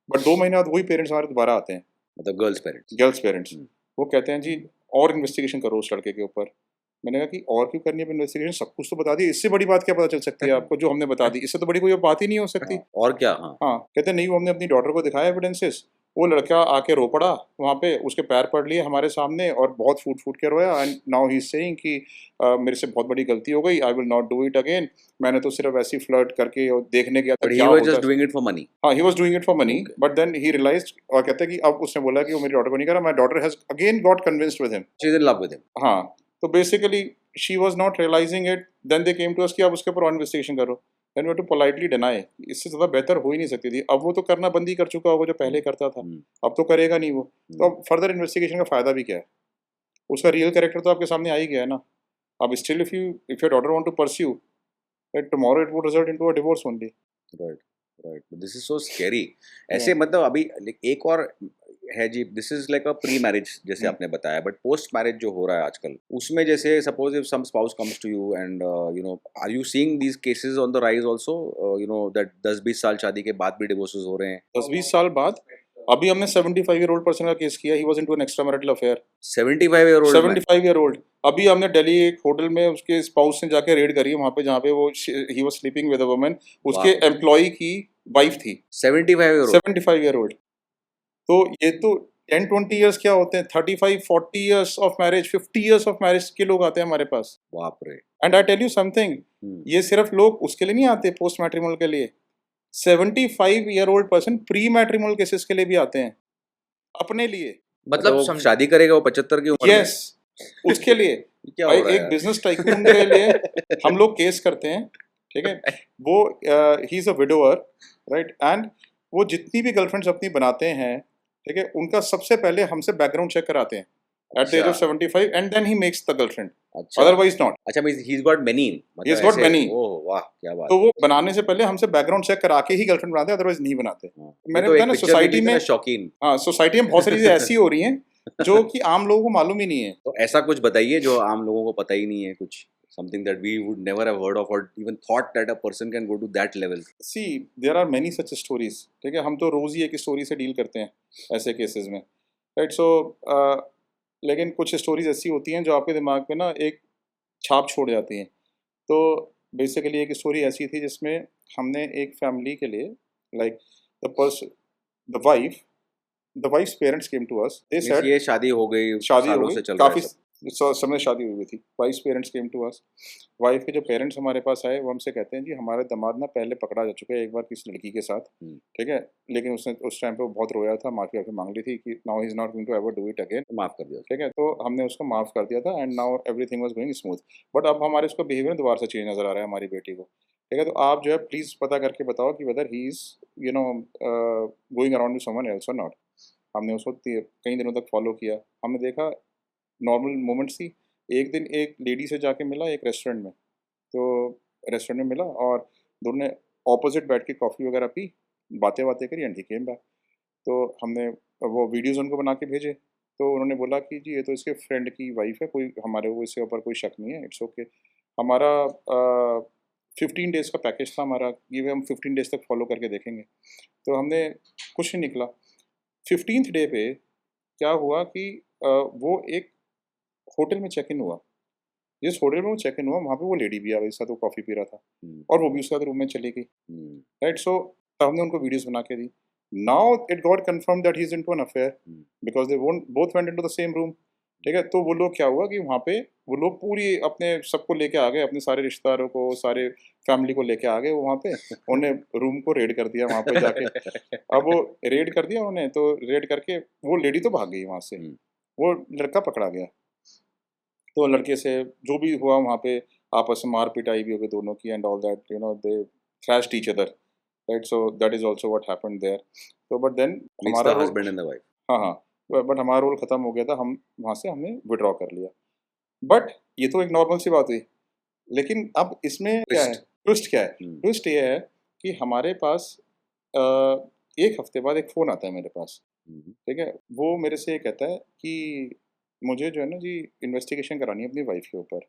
बट 2 महीने बाद वही पेरेंट्स हमारे दोबारा आते हैं, मतलब गर्ल्स पेरेंट्स। वो कहते हैं जी और इन्वेस्टिगेशन करो उस लड़के के ऊपर। मैंने कहा कि और क्यों करनी है इन्वेस्टिगेशन, सब कुछ तो बता दी, इससे बड़ी बात क्या पता चल सकती है आपको जो हमने बता दी, इससे तो बड़ी कोई बात ही नहीं हो सकती। और क्या? हाँ, कहते नहीं, वो हमने अपनी डॉटर को दिखाया एविडेंसेस, वो लड़का आके रो पड़ा वहाँ पे, उसके पैर पड़ लिए हमारे सामने और बहुत फूट फूट के रोया। And now he is saying कि मेरे से बहुत बड़ी गलती हो गई, I will not do it again. मैंने तो सिर्फ ऐसी फ्लर्ट करके और देखने गया था बट ही क्या वाज होता जस्ट है। Doing it for money. हाँ, he was doing it for money, Okay. But then he realised और कहते हैं कि अब उसने बोला कि वो मेरी डॉटर को नहीं करा, my daughter has again got convinced with him. She is in love with him. हाँ, तो basically she was not realizing it, then they came to us कि आप उसके ऊपर और इन्वेस्टिगेशन करो। Then we have to politely deny, इससे ज़्यादा बेहतर हो ही नहीं सकती थी। अब वो तो करना बंद ही कर चुका होगा जो पहले करता था, अब तो करेगा नहीं वो। तो अब फर्दर इन्वेस्टिगेशन का फ़ायदा भी क्या है? उसका रियल कैरेक्टर तो आपके सामने आ ही गया है ना। अब still if your daughter want to pursue, that tomorrow it would result into a divorce only. Right, right, this is so scary. ऐसे मतलब अभी एक और है जी, this is like a pre marriage जैसे आपने बताया, बट पोस्ट मैरिज जो हो रहा है आजकल उसमें जैसे suppose if some spouse comes to you and you know are you seeing these cases on the rise also, you know that 10-20 साल शादी के बाद भी डिवोर्सेस हो रहे हैं। 10-20 साल बाद अभी हमने 75 ईयर ओल्ड पर्सन का केस किया, he was into an extra marital affair. 75 year old 75 year old. अभी हमने दिल्ली एक होटल में उसके स्पाउस ने जाके रेड करी है वहाँ पे, जहाँ पे वो he was sleeping with a woman, उसके Wow. एम्प्लॉय की वाइफ थी। 75 ईयर ओल्ड। 75 year old. तो ये तो 10-20 इयर्स क्या होते हैं, 35-40 years of marriage, 50 years of marriage के लोग आते हैं हमारे पास। बाप रे। And I tell you something, ये सिर्फ लोग उसके लिए नहीं आते पोस्ट मैट्रिमोनियल के लिए, 75 year old person pre matrimonial cases के लिए भी आते हैं अपने लिए। मतलब वो समझ शादी करेगा वो 75 की उम्र में? यस, उसके लिए। क्या हो रहा है एक यार? बिजनेस टाइकून के लिए हम लोग केस करते हैं, ठीक है। वो he is a widower, right, and वो जितनी भी गर्लफ्रेंड्स अपनी बनाते हैं, ठीक है, उनका सबसे पहले हमसे बैकग्राउंड चेक कराते हैं एट द एज ऑफ अच्छा। 75, and then he makes the girlfriend, अच्छा, अदरवाइज नॉट। अच्छा, means he is got many, He has got many. ओह वाह, क्या बात तो है। वो बनाने से पहले हमसे बैकग्राउंड चेक करा के ही गर्लफ्रेंड बनाते हैं, अदरवाइज नहीं बनाते। हाँ, मैंने तो बताया एक ना पिक्चर सोसाइटी मिली थी में, ना, शौकीन। हाँ, सोसाइटी में बहुत सारी चीजें ऐसी हो रही हैं जो कि आम लोगों को मालूम ही नहीं है। तो ऐसा कुछ बताइए जो आम लोगों को पता ही नहीं है, कुछ something that we would never have heard of or even thought that a person can go to that level. See there are many such stories, ठीक है, हम तो रोज ही एक स्टोरी से डील करते हैं ऐसे केसेस में, राइट। सो लेकिन कुछ स्टोरीज ऐसी होती हैं जो आपके दिमाग में ना एक छाप छोड़ जाती हैं। तो बेसिकली एक स्टोरी ऐसी थी जिसमें हमने एक फैमिली के लिए, like the wife's parents came to us, they Means said, ये शादी हो गई, शादी हो सालों गई, से चल रहा काफी है सब। समय शादी हुई थी। Wife parents came to us, wife के जो पेरेंट्स हमारे पास आए वो हमसे कहते हैं जी हमारे दामाद ना पहले पकड़ा जा चुका है एक बार किसी लड़की के साथ, ठीक है, लेकिन उसने उस टाइम पे वो बहुत रोया था, माफी आके मांग ली थी कि now he is not going to ever do it again, तो माफ कर दिया। ठीक है। तो हमने उसको माफ़ कर दिया था and now everything was going smooth. But अब हमारे उसका बिहेवियर दोबारा से चेंज नज़र आ रहा है हमारी बेटी को, ठीक है। तो आप जो है प्लीज़ पता करके बताओ कि weather he is you know going around with someone else और नॉट। हमने उसको कई दिनों तक फॉलो किया, हमने देखा नॉर्मल मोमेंट्स थी। एक दिन एक लेडी से जाके मिला एक रेस्टोरेंट में, तो रेस्टोरेंट में मिला और दोनों ने ऑपोजिट बैठ के कॉफ़ी वगैरह पी, बातें करी एंड ही केम बैक। तो हमने वो वीडियोज़ उनको बना के भेजे, तो उन्होंने बोला कि जी ये तो इसके फ्रेंड की वाइफ है, कोई हमारे को इसके ऊपर कोई शक नहीं है, इट्स ओके। हमारा 15 डेज़ का पैकेज था हमारा, ये हम 15 डेज़ तक फॉलो करके देखेंगे। तो हमने कुछ नहीं निकला। 15th डे पे क्या हुआ कि वो एक होटल में चेक इन हुआ। जिस होटल में वो चेक इन हुआ वहाँ पे वो लेडी भी आ गई, साथ वो कॉफ़ी पी रहा था और वो भी उसके साथ रूम में चली गई, राइट। सो तब हमने उनको वीडियोस बना के दी। Now it got confirm that he is into an affair because they both went into the same room, ठीक है। तो वो लोग क्या हुआ कि वहाँ पे वो लोग पूरी अपने सबको लेके आ गए, अपने सारे रिश्तेदारों को, सारे फैमिली को लेके आ गए वहाँ पे। उन्होंने रूम को रेड कर दिया वहाँ पे जाके। अब वो रेड कर दिया उन्हें, तो रेड करके वो लेडी तो भाग गई वहाँ से, वो लड़का पकड़ा गया। तो लड़के से जो भी हुआ वहाँ पे आपस में मार पिटाई भी हो गई दोनों की and all that, you know, they thrashed each other, right? So that is also what happened there. So but then हमारा role, husband and the wife. हाँ हाँ, बट हमारा रोल ख़त्म हो गया था, हम वहाँ से हमने विड्रॉ कर लिया। बट ये तो एक नॉर्मल सी बात हुई, लेकिन अब इसमें क्या है, ट्विस्ट क्या है? ट्विस्ट ये है कि हमारे पास एक हफ्ते बाद एक फ़ोन आता है मेरे पास, ठीक है। वो मेरे से ये कहता है कि मुझे जो है ना जी इन्वेस्टिगेशन करानी है अपनी वाइफ के ऊपर,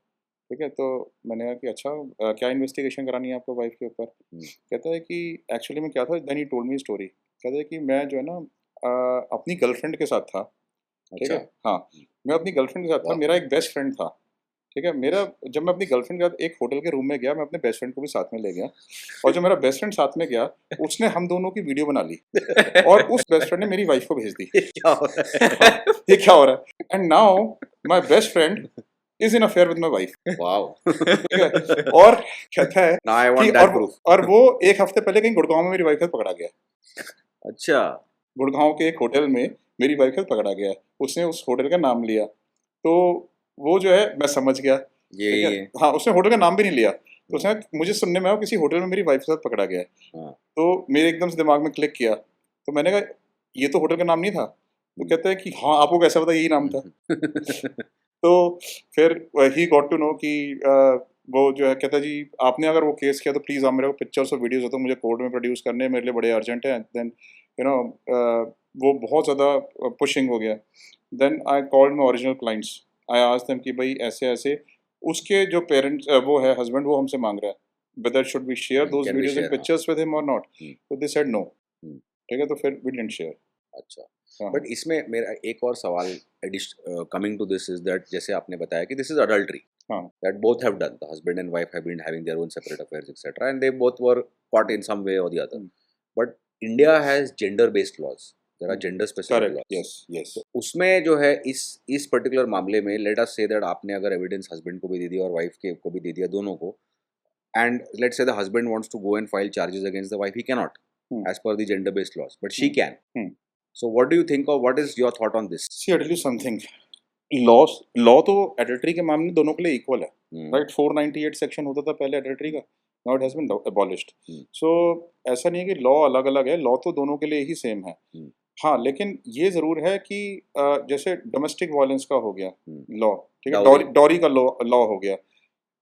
ठीक है। तो मैंने कहा कि अच्छा क्या इन्वेस्टिगेशन करानी है आपको वाइफ के ऊपर? कहता है कि एक्चुअली में क्या था, then he told me story. कहता है कि मैं जो है ना अपनी गर्लफ्रेंड के साथ था, ठीक है। हाँ, मैं अपनी गर्लफ्रेंड के साथ था, मेरा एक बेस्ट फ्रेंड था, ठीक है। मेरा जब मैं अपनी गर्लफ्रेंड के साथ एक होटल के रूम में गया, मैं अपने बेस्ट फ्रेंड को भी साथ में ले गया, और जो मेरा बेस्ट फ्रेंड साथ में गया उसने हम दोनों की वीडियो बना ली और उस बेस्ट फ्रेंड ने मेरी वाइफ को भेज दी। क्या हो रहा है? हाँ, ये क्या हो रहा है? And now my best friend is in affair with my wife. Wow, ठीक है। और कहता है नाउ आई कि वांट दैट प्रूफ। और वो एक हफ्ते पहले कहीं गुड़गांव में मेरी वाइफ को पकड़ा गया। अच्छा, गुड़गांव के एक होटल में मेरी वाइफ को पकड़ा गया, उसने उस होटल का नाम लिया, तो वो जो है मैं समझ गया। ये ठीक है? ये हाँ, उसने होटल का नाम भी नहीं लिया, तो उसने मुझे सुनने में आया किसी होटल में मेरी वाइफ के साथ पकड़ा गया है। हाँ। तो मेरे एकदम से दिमाग में क्लिक किया, तो मैंने कहा ये तो होटल का नाम नहीं था। तो कहते हैं कि हाँ, आपको कैसा पता यही नाम था? तो फिर ही गॉट टू नो कि वो जो है कहता है जी आपने अगर वो केस किया तो प्लीज़ आप मेरे को पिक्चर्स और वीडियोस हो तो मुझे कोर्ट में प्रोड्यूस करने हैं, मेरे लिए बड़े अर्जेंट है। देन यू नो वो बहुत ज़्यादा पुशिंग हो गया। Then I called my original clients, I asked them कि भाई ऐसे ऐसे उसके जो पेरेंट्स वो है हस्बैंड, वो हमसे मांग रहा है whether should we share those Can we videos and share, pictures with him or not? So they said no. ठीक है, तो फिर we didn't share. अच्छा, हाँ। बट इसमें मेरा एक और सवाल coming to this is that जैसे आपने बताया कि दिस इज अडल्ट्री हाँ। That both have done, the husband and wife have been having their own separate affairs etcetera and they both were caught in some way or the other, but India has gender based laws, there are gender specific Correct. laws. Yes. Yes. तो उसमें जो है इस particular मामले में let us say that आपने अगर evidence husband को भी दे दिया और वाइफ के को भी दे दिया, दोनों को, and let's say the husband wants to go and file charges against the wife, he cannot as per the gender based laws, but she can. So what do you think, or what is your thought on this? See, I'll tell you something. Law तो adultery के मामले में दोनों के लिए equal है, right? 498 section होता था पहले एडल्ट्री का, now it has been abolished. So ऐसा नहीं है कि लॉ अलग अलग है, लॉ तो दोनों के लिए ही सेम है। हाँ, लेकिन ये जरूर है कि जैसे डोमेस्टिक वायलेंस का हो गया लॉ, ठीक है, डॉरी का लॉ हो गया,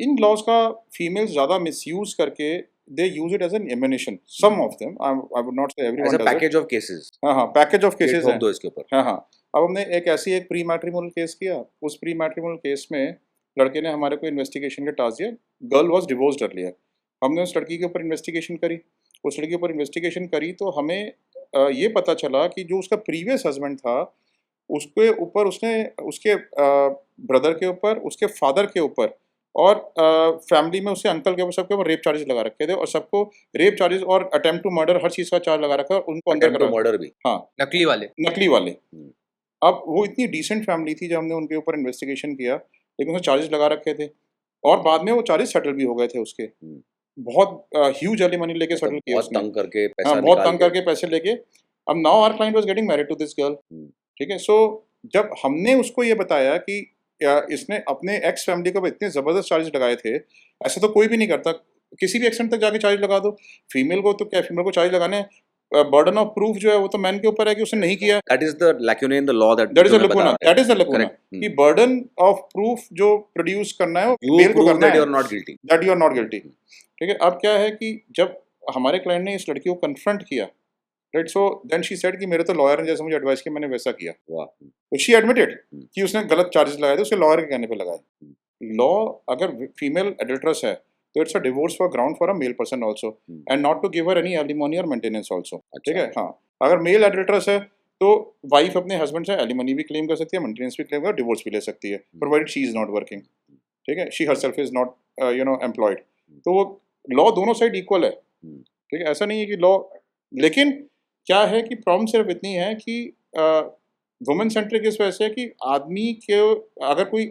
इन लॉज का फीमेल्स ज्यादा मिसयूज करके they use it as an ammunition. Some of them, I would not say everyone As a does package it. of cases. हाँ, पैकेज ऑफ केसेस ठोक हैं। दो इसके ऊपर। हाँ हाँ, अब हमने एक ऐसी प्री मैट्रिमोनियल केस किया, उस प्री मैट्रिमोनियल केस में लड़के ने हमारे को इन्वेस्टिगेशन का टास्क दिया, गर्ल वाज डिवोर्स्ड अर्लियर। हमने उस लड़की के ऊपर इन्वेस्टिगेशन करी, उस लड़की के ऊपर इन्वेस्टिगेशन करी तो हमें ये पता चला कि जो उसका प्रीवियस हस्बैंड था उसके ऊपर उसने उसके ब्रदर के ऊपर, उसके फादर के ऊपर और फैमिली में उसके अंकल के ऊपर सबके ऊपर रेप चार्जेस लगा रखे थे, और सबको रेप चार्जेस और अटेम्प्ट टू मर्डर हर चीज़ का चार्ज लगा रखा है, और उनको अंदर करा मर्डर भी। हाँ, नकली वाले। अब वो इतनी डिसेंट फैमिली थी जब हमने उनके ऊपर इन्वेस्टिगेशन किया, लेकिन उसने चार्जेस लगा रखे थे और बाद में वो चार्जेस सेटल भी हो गए थे उसके। बहुत ह्यूज अर्ली मनी लेके सेटल किया उसने, तंग करके पैसा हाँ, बहुत तंग करके पैसे लेके। अब now our client was getting married to this girl, ठीक है। सो जब हमने उसको ये बताया कि इसने अपने एक्स फैमिली को इतने ज़बरदस्त चार्जेस लगाए थे, ऐसे तो कोई भी नहीं करता, किसी भी एक्सटेंट तक जाके चार्ज लगा दो। फीमेल को तो क्या, फीमेल को चार्ज लगाने बर्डन ऑफ प्रूफ जो है वो तो मैन के ऊपर है कि उसने नहीं किया। That is the lacuna in the law, that is the lacuna, that is the lacuna कि बर्डन ऑफ प्रूफ जो प्रोड्यूस करना है वो मेल को करना है, that you are not guilty, that you are not guilty, ठीक है। अब क्या है कि जब हमारे क्लाइंट ने इस लड़की को कन्फ्रंट किया, right, so then she said कि मेरे तो लॉयर ने जैसे मुझे एडवाइस किया मैंने वैसा किया। तो शी एडमिटेड कि उसने गलत चार्जेस लगाए थे, उसके लॉयर के कहने पे लगाए। लॉ अगर फीमेल एडल्ट्रेस है तो it's a divorce for ground for a male person also, and not to give her any alimony और मेंटेनेंस आल्सो, ठीक है। हाँ, अगर मेल एडल्ट्रेस है तो वाइफ अपने हस्बैंड से एलिमनी भी क्लेम कर सकती है, मेंटेनेंस भी क्लेम कर, डिवोर्स भी ले सकती है, provided she is not working, ठीक है, she herself is not employed. तो वो लॉ दोनों साइड इक्वल है, ठीक है। ऐसा नहीं है कि लॉ, लेकिन क्या है कि प्रॉब्लम सिर्फ इतनी है कि वुमेन सेंट्रिक इस वजह से कि आदमी के अगर कोई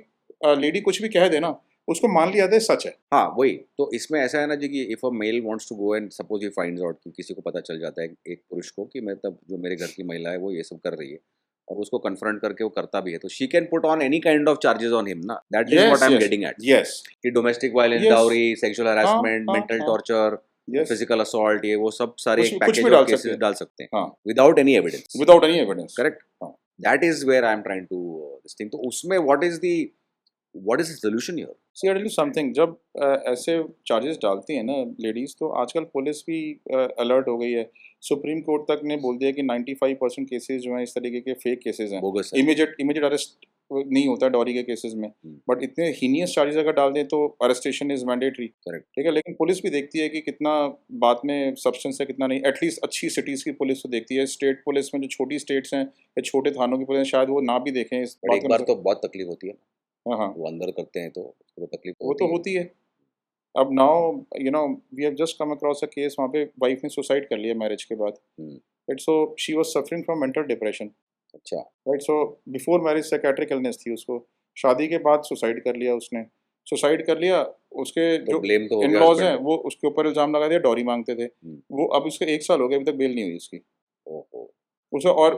लेडी कुछ भी कह देना उसको मान लिया जाता है सच है। हाँ, वही तो इसमें ऐसा है ना जी कि if a male wants to go and suppose he finds out कि किसी को पता चल जाता है एक पुरुष को कि मैं तब जो मेरे घर की महिला है वो ये सब कर रही है और उसको कन्फ्रंट करके वो करता भी है, तो she can put on any kind of charges on him ना, that is what I am getting at. Yes, कि domestic violence, dowry, sexual harassment, mental torture, physical assault, ये वो सब सारे एक पैकेज ऑफ केसेस डाल सकते हैं without any evidence, correct. That is where I am trying to this thing. तो उसमें what is the solution here? See I tell you something, जब ऐसे चार्जेस डालती हैं ना लेडीज, तो आजकल पुलिस भी अलर्ट हो गई है। सुप्रीम कोर्ट तक ने बोल दिया कि 95% केसेस जो हैं इस तरीके के फेक केसेस हैं, इमीडिएट अरेस्ट नहीं होता डॉरी के केसेस में, बट इतने हीनियस चार्जेस अगर डाल दें तो अरेस्टेशन इज मैंडेटरी, करेक्ट, ठीक है। लेकिन पुलिस भी देखती है कि कितना बात में सब्सटेंस है कितना नहीं। एटलीस्ट अच्छी सिटीज़ की पुलिस तो देखती है, स्टेट पुलिस में जो छोटी स्टेट्स हैं या छोटे थानों की पुलिस शायद वो ना भी देखें इस बात। एक बार तो बहुत तकलीफ होती है, हाँ हाँ, वो अंदर करते हैं तो उसको तो तकलीफ वो तो होती है। अब now we have just come across a case, वहाँ पे वाइफ ने सुसाइड कर लिया मैरिज के बाद। Hmm, right, so she was suffering from mental depression. अच्छा। Right, so before marriage psychiatric illness थी उसको, शादी के बाद सुसाइड कर लिया उसने। सुसाइड कर लिया, उसके तो जो ब्लेम तो हो इन गया लॉज हैं हस्बैंड। वो उसके ऊपर इल्ज़ाम लगा दिया, डॉरी मांगते थे। वो अब उसके 1 साल हो गया, अभी तक बेल नहीं हुई उसकी। ओहो। उसे और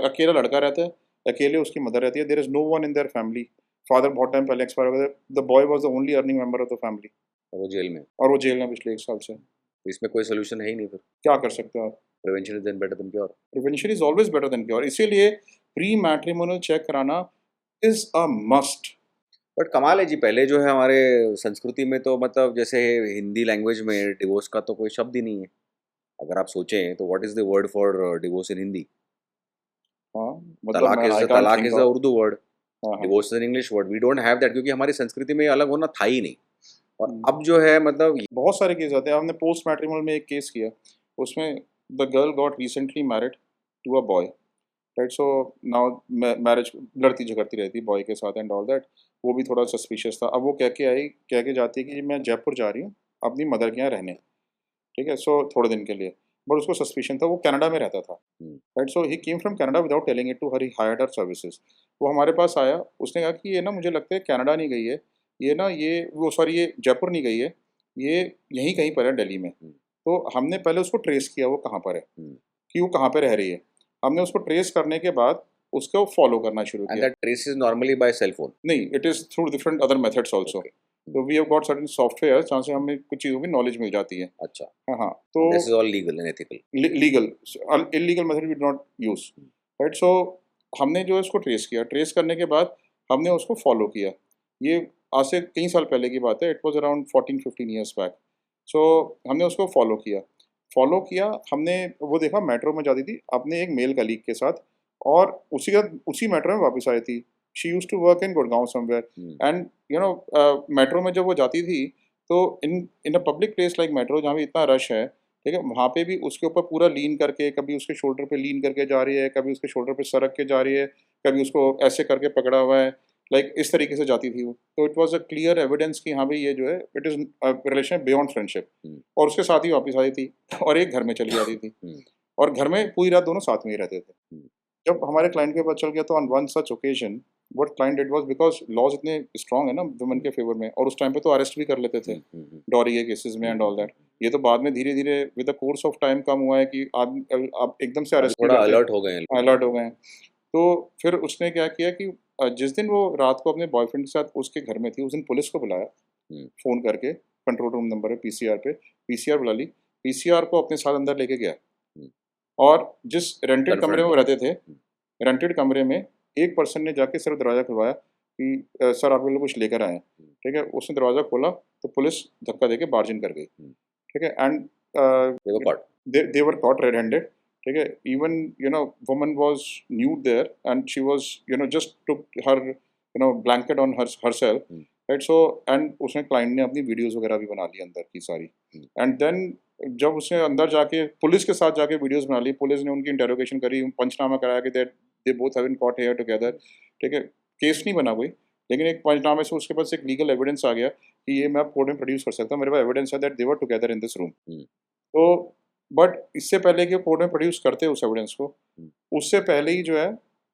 अकेला लड़का रहता है, अकेले उसकी मदर रहती है। There is no one in their family. Father बहुत टाइम पहले एक्सपायर हो गए थे। The boy was the only earning member of the family, और वो जेल में। और वो जेल में पिछले 1 साल से। तो इसमें कोई सोल्यूशन है ही नहीं फिर। क्या कर सकते हो आप? Prevention is then better than cure. Prevention is always better than cure. इसीलिए प्री मैट्रिमोनियल चेक कराना इज़ अ मस्ट। बट कमाल है जी, पहले जो है हमारे संस्कृति में तो मतलब जैसे हिंदी लैंग्वेज में डिवोर्स का तो कोई शब्द ही नहीं है। अगर आप सोचें तो what is the word for divorce in Hindi? हाँ, मतलब मैं I can't talaq think is the off. Urdu word, हाँ, हाँ। Divorce is an English word. We don't have that, क्योंकि हमारी संस्कृति में ये अलग होना था ही नहीं। और हुँ। अब जो है मतलब बहुत सारे केस आते हैं। हमने पोस्ट मैट्रिमोनियल में एक केस किया, उसमें the girl got recently married to a boy. Right, so now marriage लड़ती झगड़ती रहती बॉय के साथ एंड ऑल दैट। वो भी थोड़ा सस्पिशियस था। अब वो कह के जाती है कि मैं जयपुर जा रही हूँ अपनी मदर के यहाँ रहने। ठीक है, सो थोड़े दिन के लिए। बट उसको सस्पिशन था, वो कनाडा में रहता था। Hmm, right, so he came from Canada without telling it to her, he hired her services. वो हमारे पास आया, उसने कहा कि ये ना मुझे लगता है कनाडा नहीं गई है, ये ना ये वो सॉरी ये जयपुर नहीं गई है, ये यहीं कहीं पर है दिल्ली में। हम्म, तो हमने पहले उसको ट्रेस किया वो कहाँ पर है, हम्म। कि वो कहाँ पे रह रही है। हमने उसको ट्रेस करने के बाद उसको फॉलो करना शुरू एंड किया। That trace is normally by cell phone. नहीं, it is through different other methods also. Okay, तो we have got certain software जहाँ से हमें कुछ चीज़ों की नॉलेज मिल जाती है। अच्छा। हाँ हाँ, तो this is all legal and ethical. Legal, illegal method we do not use. Right, so हमने जो है उसको ट्रेस किया। ट्रेस करने के बाद हमने उसको फॉलो किया। ये आज से कई साल पहले की बात है, it was around 14-15 years back. So हमने उसको फॉलो किया। हमने वो देखा मेट्रो में जाती थी अपने एक मेल कलीग के साथ, और उसी मेट्रो में वापस आई थी। She used to work in Gurgaon somewhere and metro में जब वो जाती थी, तो in in a public place like metro जहाँ भी इतना रश है, ठीक है, वहाँ पे भी उसके ऊपर पूरा लीन करके, कभी उसके शोल्डर पे लीन करके जा रही है, कभी उसके शोल्डर पे सरक के जा रही है, कभी उसको ऐसे करके पकड़ा हुआ है, लाइक इस तरीके से जाती थी वो। तो it was a clear evidence कि हाँ भाई ये जो है it is relation beyond friendship. और उसके साथ ही वापस आई थी और एक घर में चली जाती थी, और घर में पूरी रात दोनों साथ में ही रहते थे। जब हमारे क्लाइंट के पता चल गया, तो on one such occasion what client did was, because laws इतने स्ट्रांग है ना वुमेन के फेवर में, और उस टाइम पे तो अरेस्ट भी कर लेते थे डॉरी के केसेस में एंड ऑल दैट। ये तो बाद में धीरे धीरे with the course of time कम हुआ है कि आप एकदम से अरेस्ट भी थोड़ा करते अलर्ट हो गए हैं लोग। अलर्ट हो गए हैं। तो फिर उसने क्या किया कि जिस दिन वो रात को अपने बॉयफ्रेंड के साथ उसके घर में थी, उस दिन पुलिस को बुलाया फ़ोन करके। कंट्रोल रूम नंबर है पीसीआर पे, पीसीआर बुला ली। पीसीआर को अपने साथ अंदर लेके गया, और जिस रेंटेड कमरे में वो रहते थे, रेंटेड कमरे में एक पर्सन ने जाके सिर्फ दरवाज़ा खुलवाया कि सर आपके लिए कुछ लेकर आए हैं। ठीक है, उसने दरवाज़ा खोला तो पुलिस धक्का देके बार्ज इन कर गई। ठीक है, and They were caught. they were caught red handed। ठीक है, even woman was nude there and she was just took her blanket on herself। Right, so and उसने क्लाइंट ने अपनी वीडियोस वगैरह भी बना ली अंदर की सारी। एंड देन जब उसने अंदर जाके पुलिस के साथ जाके वीडियोस बना ली, पुलिस ने उनकी इंटेरोगेशन करी, पंचनामा कराया कि they both have been caught here together. ठीक है, केस नहीं बना कोई, लेकिन एक पंचनामे से उसके पास एक लीगल एविडेंस आ गया कि ये मैं कोर्ट में प्रोड्यूस कर सकता हूँ, मेरे पास एविडेंस है that they were together in this room. तो बट इससे पहले कि कोर्ट में प्रोड्यूस करते उस एविडेंस को, उससे पहले ही जो है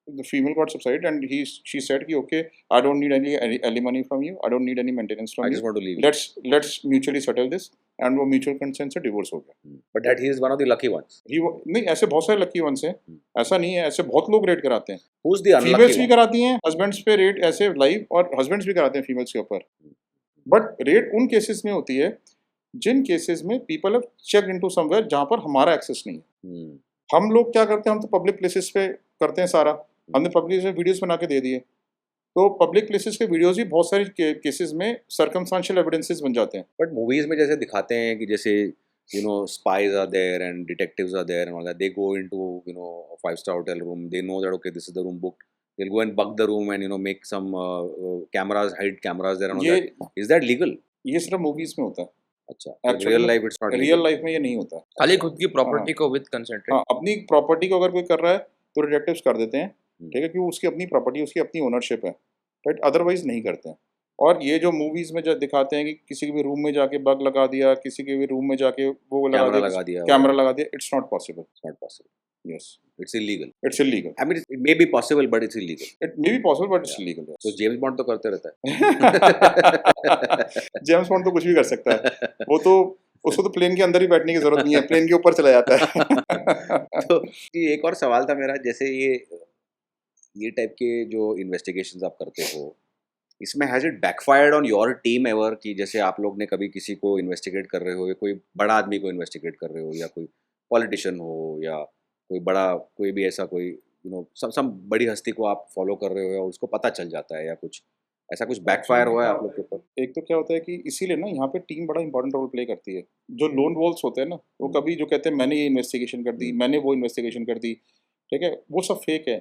the female got subside and she said कि okay I don't need any alimony from you, I don't need any maintenance I from just you, want to leave. Let's mutually settle this. And वो mutual consent से divorce हो गया। But that he is one of the lucky ones. नहीं, ऐसे बहुत सारे lucky ones हैं, ऐसा नहीं है, ऐसे बहुत लोग रेट कराते हैं। Who's the फीमेल्स unlucky भी one? कराती हैं हस्बैंड्स पे रेट ऐसे लाइव, और हस्बैंड्स भी कराते हैं फीमेल्स के ऊपर। बट रेट उन केसेस में होती है जिन केसेस में people have checked into somewhere जहाँ पर हमारा एक्सेस नहीं है। हम लोग क्या करते हैं, हम तो पब्लिक प्लेसेस पे करते हैं सारा, हमने पब्लिक में वीडियोस बना के दे दिए। तो पब्लिक प्लेसेस के वीडियोस भी बहुत सारे केसेस में सर्कमस्टेंशियल एविडेंसेस बन जाते हैं। But movies में जैसे दिखाते हैं कि जैसे spies are there and detectives are there and all that. They go into a 5-star hotel room. They know that okay, this is the room booked. They'll go and bug the room and make some cameras, hide cameras there and all ये that. Is that legal? ये सिर्फ movies में होता है, अच्छा, Actually real में- life it's not real legal. Life में ये नहीं होता। खाली खुद की प्रॉपर्टी को विद कंसेंट। हाँ, अपनी प्रॉपर्टी को अगर कोई कर रहा है तो डिटेक्टिव्स कर देते हैं। ठीक है, क्योंकि उसकी अपनी प्रॉपर्टी, उसकी अपनी ओनरशिप है। राइट, अदरवाइज नहीं करते हैं। और ये जो मूवीज में जो दिखाते हैं कि किसी के भी रूम में जाके बग लगा दिया, किसी के भी रूम में जाके वो लगा कैमरा दिया, लगा दिया, कैमरा लगा दिया, it's not possible. It's not possible, yes, it's illegal. It's illegal. I mean it may be possible but it's illegal. It may be possible but it's illegal. तो जेम्स बॉन्ड तो करते रहता है। जेम्स बॉन्ड तो कुछ भी कर सकता है, वो तो उसको तो प्लेन के अंदर ही बैठने की जरूरत नहीं है, प्लेन के ऊपर चला जाता है। तो ये एक और सवाल था मेरा, जैसे ये टाइप के जो इन्वेस्टिगेशंस आप करते हो, इसमें has it backfired on your team ever, कि जैसे आप लोग ने कभी किसी को इन्वेस्टिगेट कर रहे हो, या कोई बड़ा आदमी को इन्वेस्टिगेट कर रहे हो, या कोई पॉलिटिशियन हो, या कोई बड़ा, कोई भी ऐसा कोई सम बड़ी हस्ती को आप फॉलो कर रहे हो, या उसको पता चल जाता है, या कुछ ऐसा कुछ बैकफायर हुआ है आप लोग के ऊपर? एक तो क्या होता है कि इसीलिए ना यहाँ पे टीम बड़ा इंपॉर्टेंट रोल प्ले करती है। जो लोन वॉल्स होते हैं ना, वो कभी जो कहते हैं मैंने ये इन्वेस्टिगेशन कर दी, मैंने वो इन्वेस्टिगेशन कर दी, ठीक है, वो सब फेक है।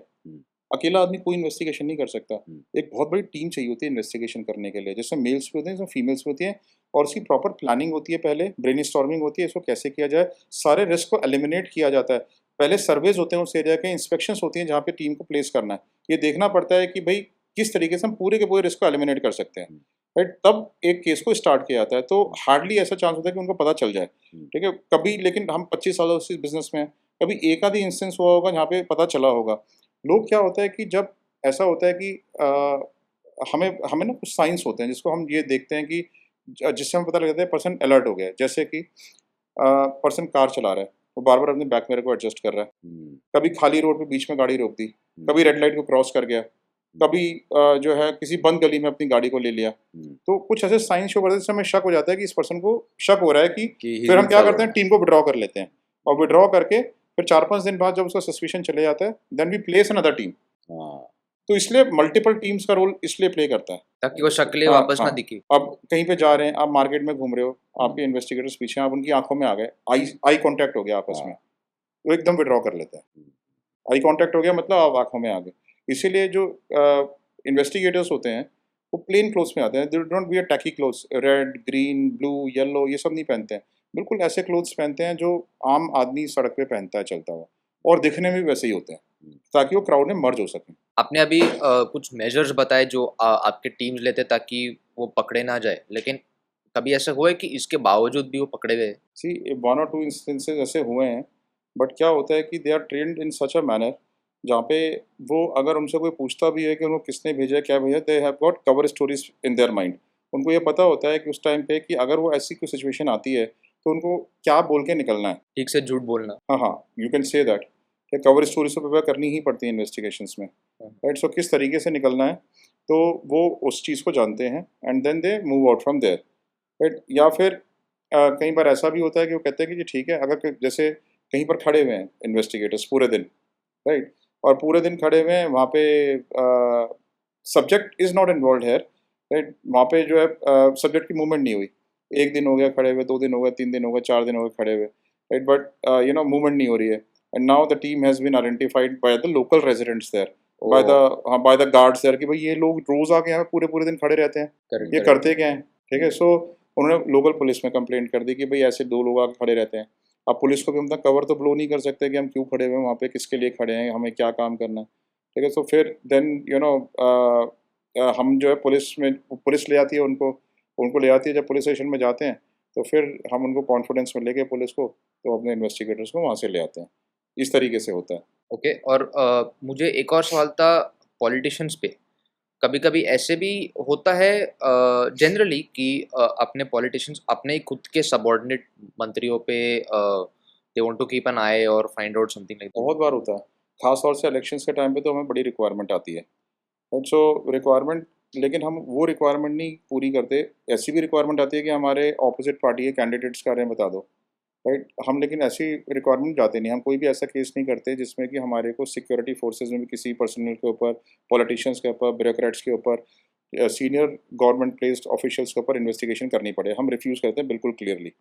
अकेला आदमी कोई इन्वेस्टिगेशन नहीं कर सकता। एक बहुत बड़ी टीम चाहिए होती है इन्वेस्टिगेशन करने के लिए, जिसमें मेल्स भी होते हैं, जिसमें फीमेल्स भी होती हैं, और उसकी प्रॉपर प्लानिंग होती है, पहले ब्रेन स्टॉर्मिंग होती है, इसको कैसे किया जाए, सारे रिस्क को एलिमिनेट किया जाता है। पहले सर्वेज होते हैं उस एरिया के, इंस्पेक्शंस होती हैं जहाँ पे टीम को प्लेस करना है। ये देखना पड़ता है कि भाई किस तरीके से हम पूरे के पूरे रिस्क को एलिमिनेट कर सकते हैं, राइट, तब एक केस को स्टार्ट किया जाता है। तो हार्डली ऐसा चांस होता है कि उनको पता चल जाए, ठीक है, कभी, लेकिन हम 25 सालों से बिजनेस में हैं, कभी एक आधी इंस्टेंस हुआ होगा जहाँ पे पता चला होगा। लोग क्या होता है कि जब ऐसा होता है कि हमें हमें ना कुछ साइंस होते हैं जिसको हम ये देखते हैं कि जिससे हमें पता लग जाता है पर्सन अलर्ट हो गया है। जैसे कि पर्सन कार चला रहा है, वो बार बार अपने बैक मिरर को एडजस्ट कर रहा है, कभी खाली रोड पे बीच में गाड़ी रोक दी, कभी रेड लाइट को क्रॉस कर गया, कभी जो है किसी बंद गली में अपनी गाड़ी को ले लिया। तो कुछ ऐसे साइंस शो करते हैं जिससे हमें शक हो जाता है कि इस पर्सन को शक हो रहा है कि फिर हम क्या करते हैं, टीम को विड्रॉ कर लेते हैं, और विड्रॉ करके फिर 4-5 दिन बाद जब उसका सस्पिशन चले जाता है, then we place another team. तो इसलिए मल्टीपल टीम्स का रोल इसलिए प्ले करता है ताकि वो शक्लें हाँ, वापस ना हाँ। दिखे। अब कहीं पे जा रहे हैं, आप मार्केट में घूम रहे हो, आपके इन्वेस्टिगेटर्स पीछे हैं, आप उनकी आंखों में आ गए, आई कांटेक्ट हो गया आपस में, वो एकदम विड्रॉ कर लेते हैं। आई कांटेक्ट हो गया मतलब आप आंखों में आ गए। इसीलिए जो इन्वेस्टिगेटर्स होते हैं वो प्लेन क्लोथ्स में आते हैं, they don't wear tacky clothes, red, green, blue, yellow, ये सब नहीं पहनते हैं। बिल्कुल ऐसे क्लोथ्स पहनते हैं जो आम आदमी सड़क पे पहनता है चलता हुआ, और दिखने में भी वैसे ही होते हैं, ताकि वो क्राउड में मर्ज हो सकें। आपने अभी कुछ मेजर्स बताए जो आपके टीम्स लेते ताकि वो पकड़े ना जाए, लेकिन कभी ऐसा हुआ है कि इसके बावजूद भी वो पकड़े गए? सी 1 और 2 इंस्टेंसेस ऐसे हुए हैं, बट क्या होता है कि they are trained in such a manner जहाँ पे वो, अगर उनसे कोई पूछता भी है कि उनको किसने भेजा है, क्या भेजा, they have got cover stories in their mind. उनको ये पता होता है कि उस टाइम पे कि अगर वो ऐसी कोई सिचुएशन आती है तो उनको क्या बोल के निकलना है। ठीक से झूठ बोलना। हाँ, यू कैन से दैट, कि कवर स्टोरीज तो प्रिपेयर करनी ही पड़ती है इन्वेस्टिगेशंस में, राइट। सो किस तरीके से निकलना है, तो वो उस चीज़ को जानते हैं, and then they move out from there, right. या फिर कई बार ऐसा भी होता है कि वो कहते हैं कि जी ठीक है, अगर जैसे कहीं पर खड़े हुए हैं इन्वेस्टिगेटर्स पूरे दिन, राइट, और पूरे दिन खड़े हुए हैं वहाँ पे, subject is not involve here, right, वहाँ पे जो है सब्जेक्ट की मूवमेंट नहीं हुई, 1 दिन हो गया खड़े हुए, 2 दिन हो गए, 3 दिन हो गए, 4 दिन हो गए खड़े हुए, राइट, बट मूवमेंट नहीं हो रही है, and now the team has been identified by the local residents there, by the guards there, कि भाई ये लोग रोज आके यहाँ पूरे पूरे दिन खड़े रहते हैं, ये करते क्या हैं, ठीक है। सो उन्होंने लोकल पुलिस में कंप्लेंट कर दी कि भाई ऐसे 2 लोग आके खड़े रहते हैं। अब पुलिस को भी हम तक कवर तो ब्लो नहीं कर सकते कि हम क्यों खड़े हुए हैं वहाँ पे, किसके लिए खड़े हैं, हमें क्या काम करना है, ठीक है। सो फिर देन हम जो है पुलिस ले आती है उनको ले आती है। जब पुलिस स्टेशन में जाते हैं तो फिर हम उनको कॉन्फिडेंस में लेके पुलिस को, तो अपने इन्वेस्टिगेटर्स को वहाँ से ले आते हैं। इस तरीके से होता है। ओके, और मुझे एक और सवाल था पॉलिटिशियंस पे। कभी कभी ऐसे भी होता है जनरली कि अपने पॉलिटिशियंस अपने ही खुद के सबऑर्डिनेट मंत्रियों पे they want to keep an eye और फाइंड आउट समथिंग लाइक बहुत बार होता है, खास तौर से इलेक्शंस के टाइम पे तो हमें बड़ी रिक्वायरमेंट आती है, राइट। सो रिक्वायरमेंट, लेकिन हम वो रिक्वायरमेंट नहीं पूरी करते। ऐसी भी रिक्वायरमेंट आती है कि हमारे ऑपोजिट पार्टी के कैंडिडेट्स का रहे बता दो, राइट। हम लेकिन ऐसी रिक्वायरमेंट जाते नहीं, हम कोई भी ऐसा केस नहीं करते जिसमें कि हमारे को सिक्योरिटी फोर्सेज में भी किसी पर्सनल के ऊपर, पॉलिटिशियंस के ऊपर, ब्यूरोक्रेट्स के ऊपर, सीनियर गवर्नमेंट प्लेस्ड ऑफिशियल्स के ऊपर इन्वेस्टिगेशन करनी पड़े। हम रिफ्यूज़ करते हैं बिल्कुल क्लियरली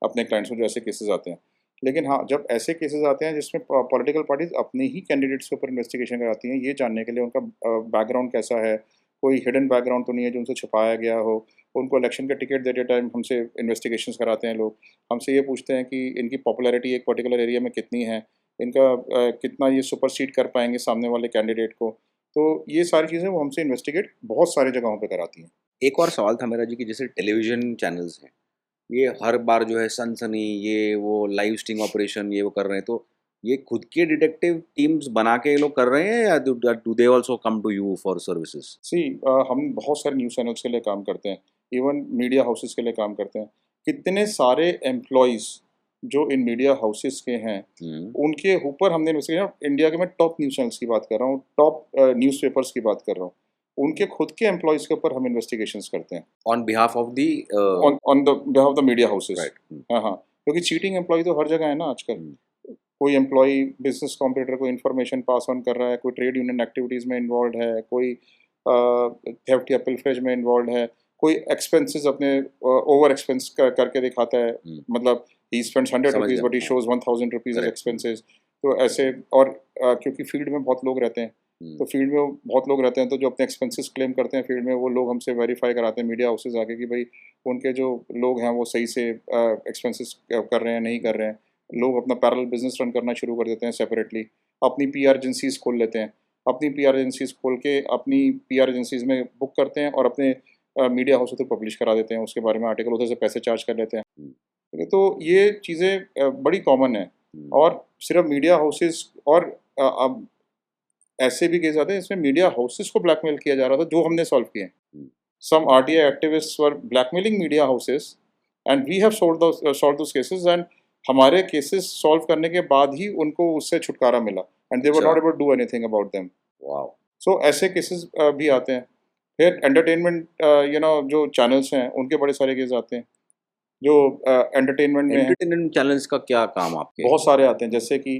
अपने क्लाइंट्स में जो ऐसे केसेस आते हैं। लेकिन हाँ, जब ऐसे केसेस आते हैं जिसमें पॉलिटिकल पार्टीज अपने ही कैंडिडेट्स के ऊपर इन्वेस्टिगेशन कराती हैं, ये जानने के लिए उनका बैकग्राउंड कैसा है, कोई हिडन बैकग्राउंड तो नहीं है जो उनसे छुपाया गया हो। उनको इलेक्शन का टिकट देते टाइम हमसे इन्वेस्टिगेशंस कराते हैं लोग, हमसे ये पूछते हैं कि इनकी पॉपुलैरिटी एक पर्टिकुलर एरिया में कितनी है, इनका कितना ये सुपरसीड कर पाएंगे सामने वाले कैंडिडेट को। तो ये सारी चीज़ें वो हमसे इन्वेस्टिगेट बहुत सारी जगहों पे कराती हैं। एक और सवाल था मेरा जी कि जैसे टेलीविज़न चैनल्स हैं, ये हर बार जो है सनसनी, ये वो लाइव स्टिंग ऑपरेशन ये वो कर रहे हैं, तो ये खुद के डिटेक्टिव टीम्स बना के ये लोग कर रहे हैं या do they also come to you for services? See हम बहुत सारे न्यूज़ चैनल्स के लिए काम करते हैं, इवन मीडिया हाउसेस के लिए काम करते हैं। कितने सारे एम्प्लॉइज़ जो इन मीडिया हाउसेस के हैं, हुँ, उनके ऊपर हमने इन्वेस्टिगेशन इंडिया के मैं टॉप न्यूज़ चैनल्स की बात कर रहा हूँ, टॉप न्यूज़पेपर्स की बात कर रहा हूँ। उनके खुद के एम्प्लॉइज़ के ऊपर हम इन्वेस्टिगेशंस करते हैं on behalf of the on the behalf of the media houses. Right, hmm, हाँ, हाँ, क्योंकि चीटिंग एम्प्लॉयी तो हर जगह है ना आजकल। हुँ, कोई एम्प्लॉई बिजनेस कॉम्पिटिटर को इन्फॉर्मेशन पास ऑन कर रहा है, कोई ट्रेड यूनियन एक्टिविटीज़ में इन्वॉल्व है, कोई थेफ्ट या पिल्फरेज में इन्वॉल्व है, कोई एक्सपेंसेस अपने ओवर एक्सपेंस करके दिखाता है, हुँ, मतलब ही स्पेंड्स 100 समझ रुपीज़ गया, बट ही हाँ, shows 1000 rupees as correct, expenses. तो ऐसे और क्योंकि फील्ड में बहुत लोग रहते हैं, हुँ, तो फील्ड में बहुत लोग रहते हैं, तो जो अपने एक्सपेंसेस क्लेम करते हैं फील्ड में, वो लोग हमसे वेरीफाई कराते हैं मीडिया हाउसेस आके कि भाई उनके जो लोग हैं वो सही से एक्सपेंसेस कर रहे हैं, नहीं कर रहे हैं। लोग अपना पैरेलल बिजनेस रन करना शुरू कर देते हैं सेपरेटली, अपनी पीआर एजेंसीज खोल लेते हैं, अपनी पीआर एजेंसीज खोल के अपनी पीआर एजेंसीज में बुक करते हैं और अपने मीडिया हाउस तो पब्लिश करा देते हैं, उसके बारे में आर्टिकल उधर से पैसे चार्ज कर लेते हैं। हुँ, ठीक है, तो ये चीज़ें बड़ी कॉमन है। हुँ, और सिर्फ मीडिया हाउसेस और अब ऐसे भी केस आते हैं इसमें मीडिया हाउसेस को ब्लैकमेल किया जा रहा था, जो हमने सॉल्व किए हैं। हुँ, Some RTI activists were blackmailing media houses and we have solved those cases and हमारे केसेस सॉल्व करने के बाद ही उनको उससे छुटकारा मिला एंड दे वर अच्छा, not able to do anything about them. Wow! So ऐसे केसेस भी आते हैं। फिर एंटरटेनमेंट जो चैनल्स हैं उनके बड़े सारे केस आते हैं जो एंटरटेनमेंट में हैं। एंटरटेनमेंट चैनल्स का क्या काम आपके? बहुत सारे आते हैं, जैसे कि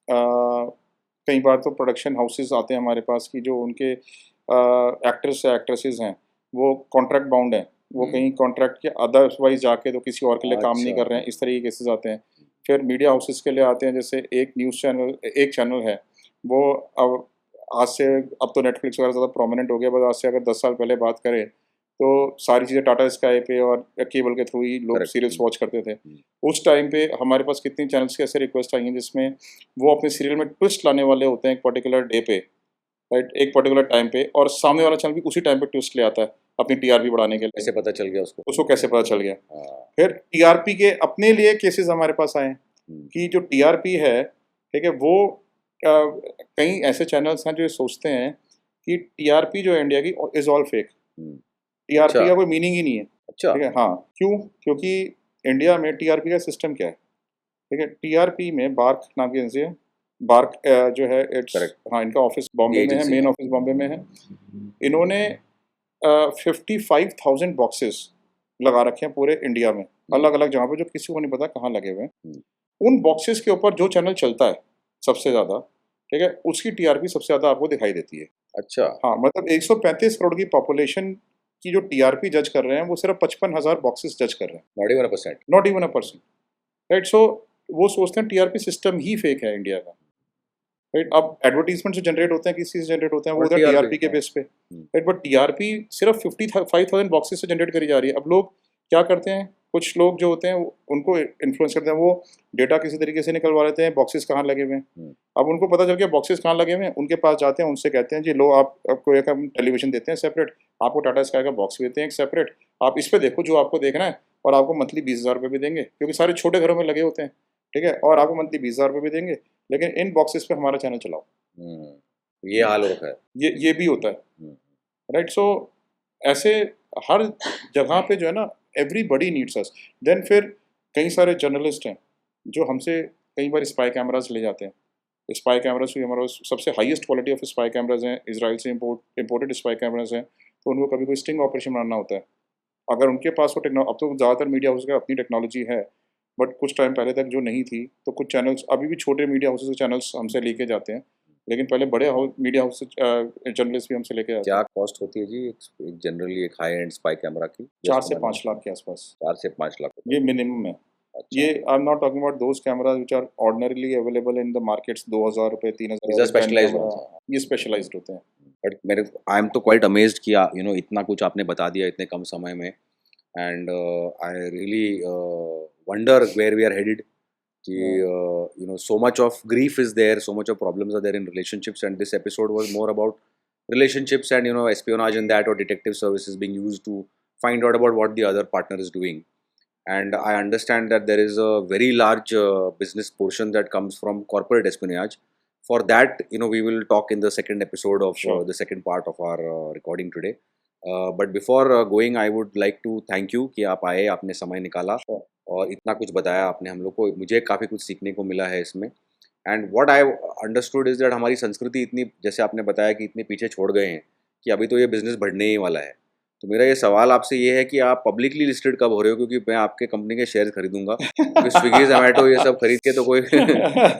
कई बार तो प्रोडक्शन हाउसेस आते हैं हमारे पास कि जो उनके एक्टर्स या एक्ट्रेसेस हैं वो कॉन्ट्रैक्ट बाउंड हैं, वो हुँ, कहीं कॉन्ट्रैक्ट के अदरवाइज जाके तो किसी और के लिए काम नहीं अच्छा, कर रहे हैं, इस तरह के केसेस आते हैं। फिर मीडिया हाउसेस के लिए आते हैं, जैसे एक चैनल है वो अब आज से, अब तो नेटफ्लिक्स वगैरह ज़्यादा प्रोमिनेंट हो गया, बस आज से अगर 10 साल पहले बात करें तो सारी चीज़ें टाटा स्काई पे और केबल के थ्रू ही लोग करेक्ट, सीरियल्स वॉच करते थे। हुँ, उस टाइम पे हमारे पास कितनी चैनल्स की ऐसे रिक्वेस्ट आई हैं जिसमें वो अपने सीरियल में ट्विस्ट लाने वाले होते हैं एक पर्टिकुलर डे पे, राइट, एक पर्टिकुलर टाइम पे, और सामने वाला चैनल भी उसी टाइम पे ट्विस्ट ले आता है अपनी टीआरपी बढ़ाने के कैसे लिए। पता चल गया उसको? उसको कैसे पता चल गया? हाँ, फिर टीआरपी के अपने लिए केसेस हमारे पास आए हैं हुँ, कि जो टीआरपी है, ठीक है, वो कई ऐसे चैनल्स हैं जो ये सोचते हैं कि टीआरपी जो है इंडिया की is all fake. Hmm, TRP अच्छा, का कोई मीनिंग ही नहीं है। अच्छा, ठीक है, हाँ, क्यों? क्योंकि इंडिया में टीआरपी का सिस्टम क्या है? ठीक है, टीआरपी में बार्क नाम की एजेंसी है। बार्क जो है इट्स, करेक्ट, हाँ, इनका ऑफिस दी बॉम्बे में है, एजेंसी, मेन हाँ, ऑफिस बॉम्बे में है। इन्होंने 55,000 बॉक्सेस लगा रखे हैं पूरे इंडिया में, हुँ, अलग-अलग जगह पे, जो किसी को नहीं पता कहाँ लगे हुए हैं। हुँ, उन बॉक्सेस के ऊपर जो चैनल चलता है सबसे ज़्यादा, ठीक है, उसकी टीआरपी सबसे ज़्यादा आपको दिखाई देती है। अच्छा, हाँ, मतलब 135 करोड़ की पॉपुलेशन की जो टीआरपी जज कर रहे हैं, वो सिर्फ 55,000 बॉक्सेस जज कर रहे हैं, not even a percent, not even a person, right? So वो सोचते हैं टीआरपी सिस्टम ही फेक है इंडिया का, राइट? अब एडवर्टाइजमेंट जो जनरेट होते हैं, किस चीज़ से जनरेट होते हैं, वो और होता है टीआरपी, टीआरपी के हाँ, बेस पे, हुँ, राइट? बट टीआरपी सिर्फ 55,000 बॉक्सेस से जनरेट करी जा रही है। अब लोग क्या करते हैं, कुछ लोग जो होते हैं उनको इन्फ्लुएंस करते हैं, वो डेटा किसी तरीके से निकलवा लेते हैं, बॉक्सेस कहाँ लगे हुए हैं। हुँ, अब उनको पता चल गया बॉक्सेस कहाँ लगे हुए हैं, उनके पास जाते हैं, उनसे कहते हैं जी लो, आप आपको एक हम टेलीविज़न देते हैं सेपरेट, आपको टाटा स्काई का बॉक्स भी देते हैं एक सेपरेट, आप इस पे देखो जो आपको देखना है, और आपको मंथली 20,000 रुपये भी देंगे, क्योंकि सारे छोटे घरों में लगे होते हैं, ठीक है? और आपको मंथली 20,000 रुपये भी देंगे, लेकिन इन बॉक्सेस पे हमारा चैनल चलाओ। हुँ, ये हाल हो रखा है, ये भी होता है, हुँ, राइट? सो ऐसे हर जगह पे जो है ना, एवरीबॉडी नीड्स अस। देन फिर कई सारे जर्नलिस्ट हैं जो हमसे कई बार स्पाई कैमरास ले जाते हैं। स्पाई कैमरास भी हमारे पास सबसे highest quality of spy cameras हैं, इजराइल से इम्पोर्टेड स्पाई कैमरास हैं। तो उनको कभी कोई स्टिंग ऑपरेशन बनाना होता है, अगर उनके पास वो अब तो ज़्यादातर मीडिया हाउस का अपनी टेक्नोलॉजी है, बट कुछ टाइम पहले तक जो नहीं थी, तो कुछ चैनल्स अभी भी छोटे मीडिया हाउसेस के चैनल्स हमसे लेके जाते हैं, लेकिन पहले बड़े मीडिया हाउस जर्नलिस्ट भी हमसे लेके जाते हैं। क्या कॉस्ट होती है जी एक जनरली एक हाई एंड स्पाई कैमरा की? 4 जस्ट से मैंने 5 लाख के आसपास, 4 से 5 लाख रुपए, ये मिनिमम है। अच्छा, ये I am not talking about those cameras which are ordinarily available in the markets, 2,000 रुपए, 3,000 these are रुपए पेन specialized कैमरा, ones, हाँ, ये स्पेशलाइज्ड होते हैं। बट मेरे आई एम तो क्वाइट अमेज्ड कि यू नो इतना कुछ आपने बता दिया इतने कम समय में and I really wonder where we are headed कि you know so much of grief is there, so much of problems are there in relationships, and this episode was more about relationships and espionage and that, or detective services being used to find out about what the other partner is doing. And I understand that there is a very large business portion that comes from corporate espionage. For that, we will talk in the second episode of Sure. the second part of our recording today. But before going, I would like to thank you कि आप आए, आपने समय निकाला Sure. और इतना कुछ बताया आपने हम लोग को. मुझे काफ़ी कुछ सीखने को मिला है इसमें. And what I understood is that हमारी संस्कृति इतनी, जैसे आपने बताया, कि इतने पीछे छोड़ गए हैं कि अभी तो ये बिजनेस बढ़ने ही वाला है. तो मेरा ये सवाल आपसे ये है कि आप पब्लिकली लिस्टेड कब हो रहे हो, क्योंकि मैं आपके कंपनी के शेयर खरीदूंगा. क्योंकि स्विगी जोमेटो ये सब खरीद के तो कोई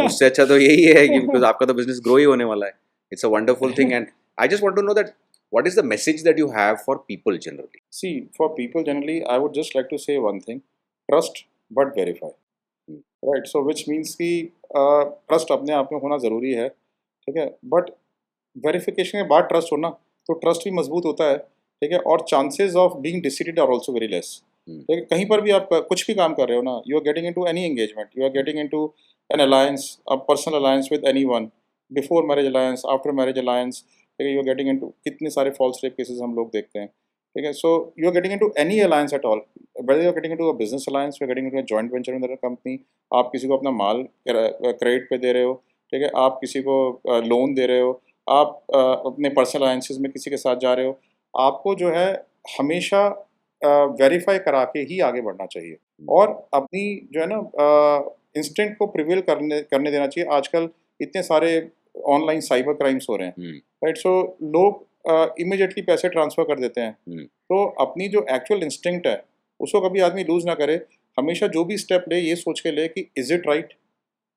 उससे अच्छा तो यही है कि बिकॉज आपका तो बिजनेस ग्रो ही होने वाला है. It's a wonderful thing and I just want to know that what is the message that you have for people generally? See, for people generally, I would just like to say one thing: trust but verify. Right. So which means कि trust अपने आप में होना ज़रूरी है, ठीक है. But verification के बाद trust होना, तो trust भी मजबूत होता है, ठीक है. और chances of being deceived are also very less. ठीक है. कहीं पर भी आप कुछ भी काम कर रहे हो ना, you are getting into any engagement, you are getting into an alliance, a personal alliance with anyone, before marriage alliance, after marriage alliance, ठीक है. You are getting into कितने सारे false rape cases हम लोग देखते हैं, ठीक है. So you are getting into any alliance at all, whether you are getting into a business alliance, you are getting into a joint venture with another company, आप किसी को अपना माल क्रेडिट पे दे रहे हो, ठीक है. आप किसी को लोन दे रहे हो, आप अपने पर्सनल अलायंसेस में किसी के साथ जा रहे हो, आपको जो है हमेशा वेरीफाई करा के ही आगे बढ़ना चाहिए. और अपनी जो है ना इंस्टिंक्ट को प्रिवेल करने देना चाहिए. आजकल इतने सारे ऑनलाइन साइबर क्राइम्स हो रहे हैं, राइट. सो लोग इमीडिएटली पैसे ट्रांसफ़र कर देते हैं. तो अपनी जो एक्चुअल इंस्टिंक्ट है उसको कभी आदमी लूज़ ना करे. हमेशा जो भी स्टेप ले ये सोच के ले कि इज़ इट राइट,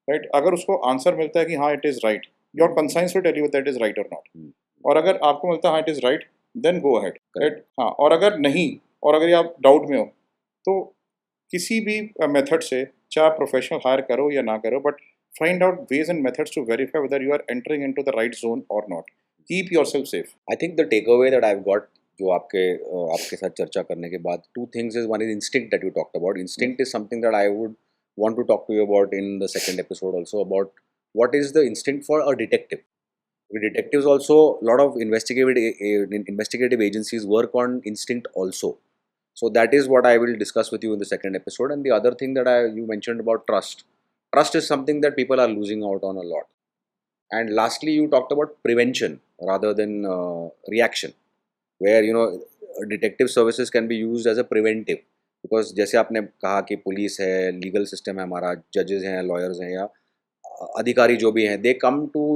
राइट. अगर उसको आंसर मिलता है कि हाँ it is right, your conscience will tell you that is right और नॉट. और अगर आपको मिलता है हाँ it is right, then go ahead, right. हाँ, और अगर नहीं, और अगर आप डाउट में हो, तो किसी भी मेथड से, चाहे प्रोफेशनल हायर करो या ना करो, but find out ways and methods to verify whether you are entering into the right zone or not. Keep yourself safe. I think the takeaway that I've got, जो आपके साथ चर्चा करने के बाद, two things is, one is instinct that you talked about. Instinct is something that I would want to talk to you about in the second episode also, about what is the instinct for a detective. Detectives also, a lot of investigative agencies work on instinct also. So that is what I will discuss with you in the second episode. And the other thing that you mentioned about trust. Trust is something that people are losing out on a lot. And lastly, you talked about prevention rather than reaction, where detective services can be used as a preventive, because जैसे आपने कहा कि police है, legal system है हमारा, जजेस हैं, lawyers हैं, या अधिकारी जो भी हैं, they come to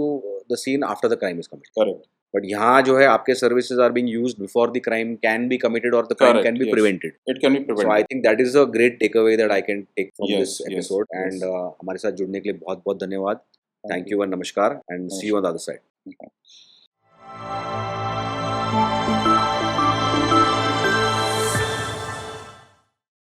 the scene after the crime is committed. Correct. But यहाँ जो है आपके services are being used before the crime can be committed, or the crime Correct, can be yes. prevented. It can be prevented. So I think that is a great takeaway that I can take from Yes, this yes, episode. yes. And हमारे साथ जुड़ने के लिए बहुत बहुत धन्यवाद. Thank Thank you and namaskar, and see you on the other side. Okay.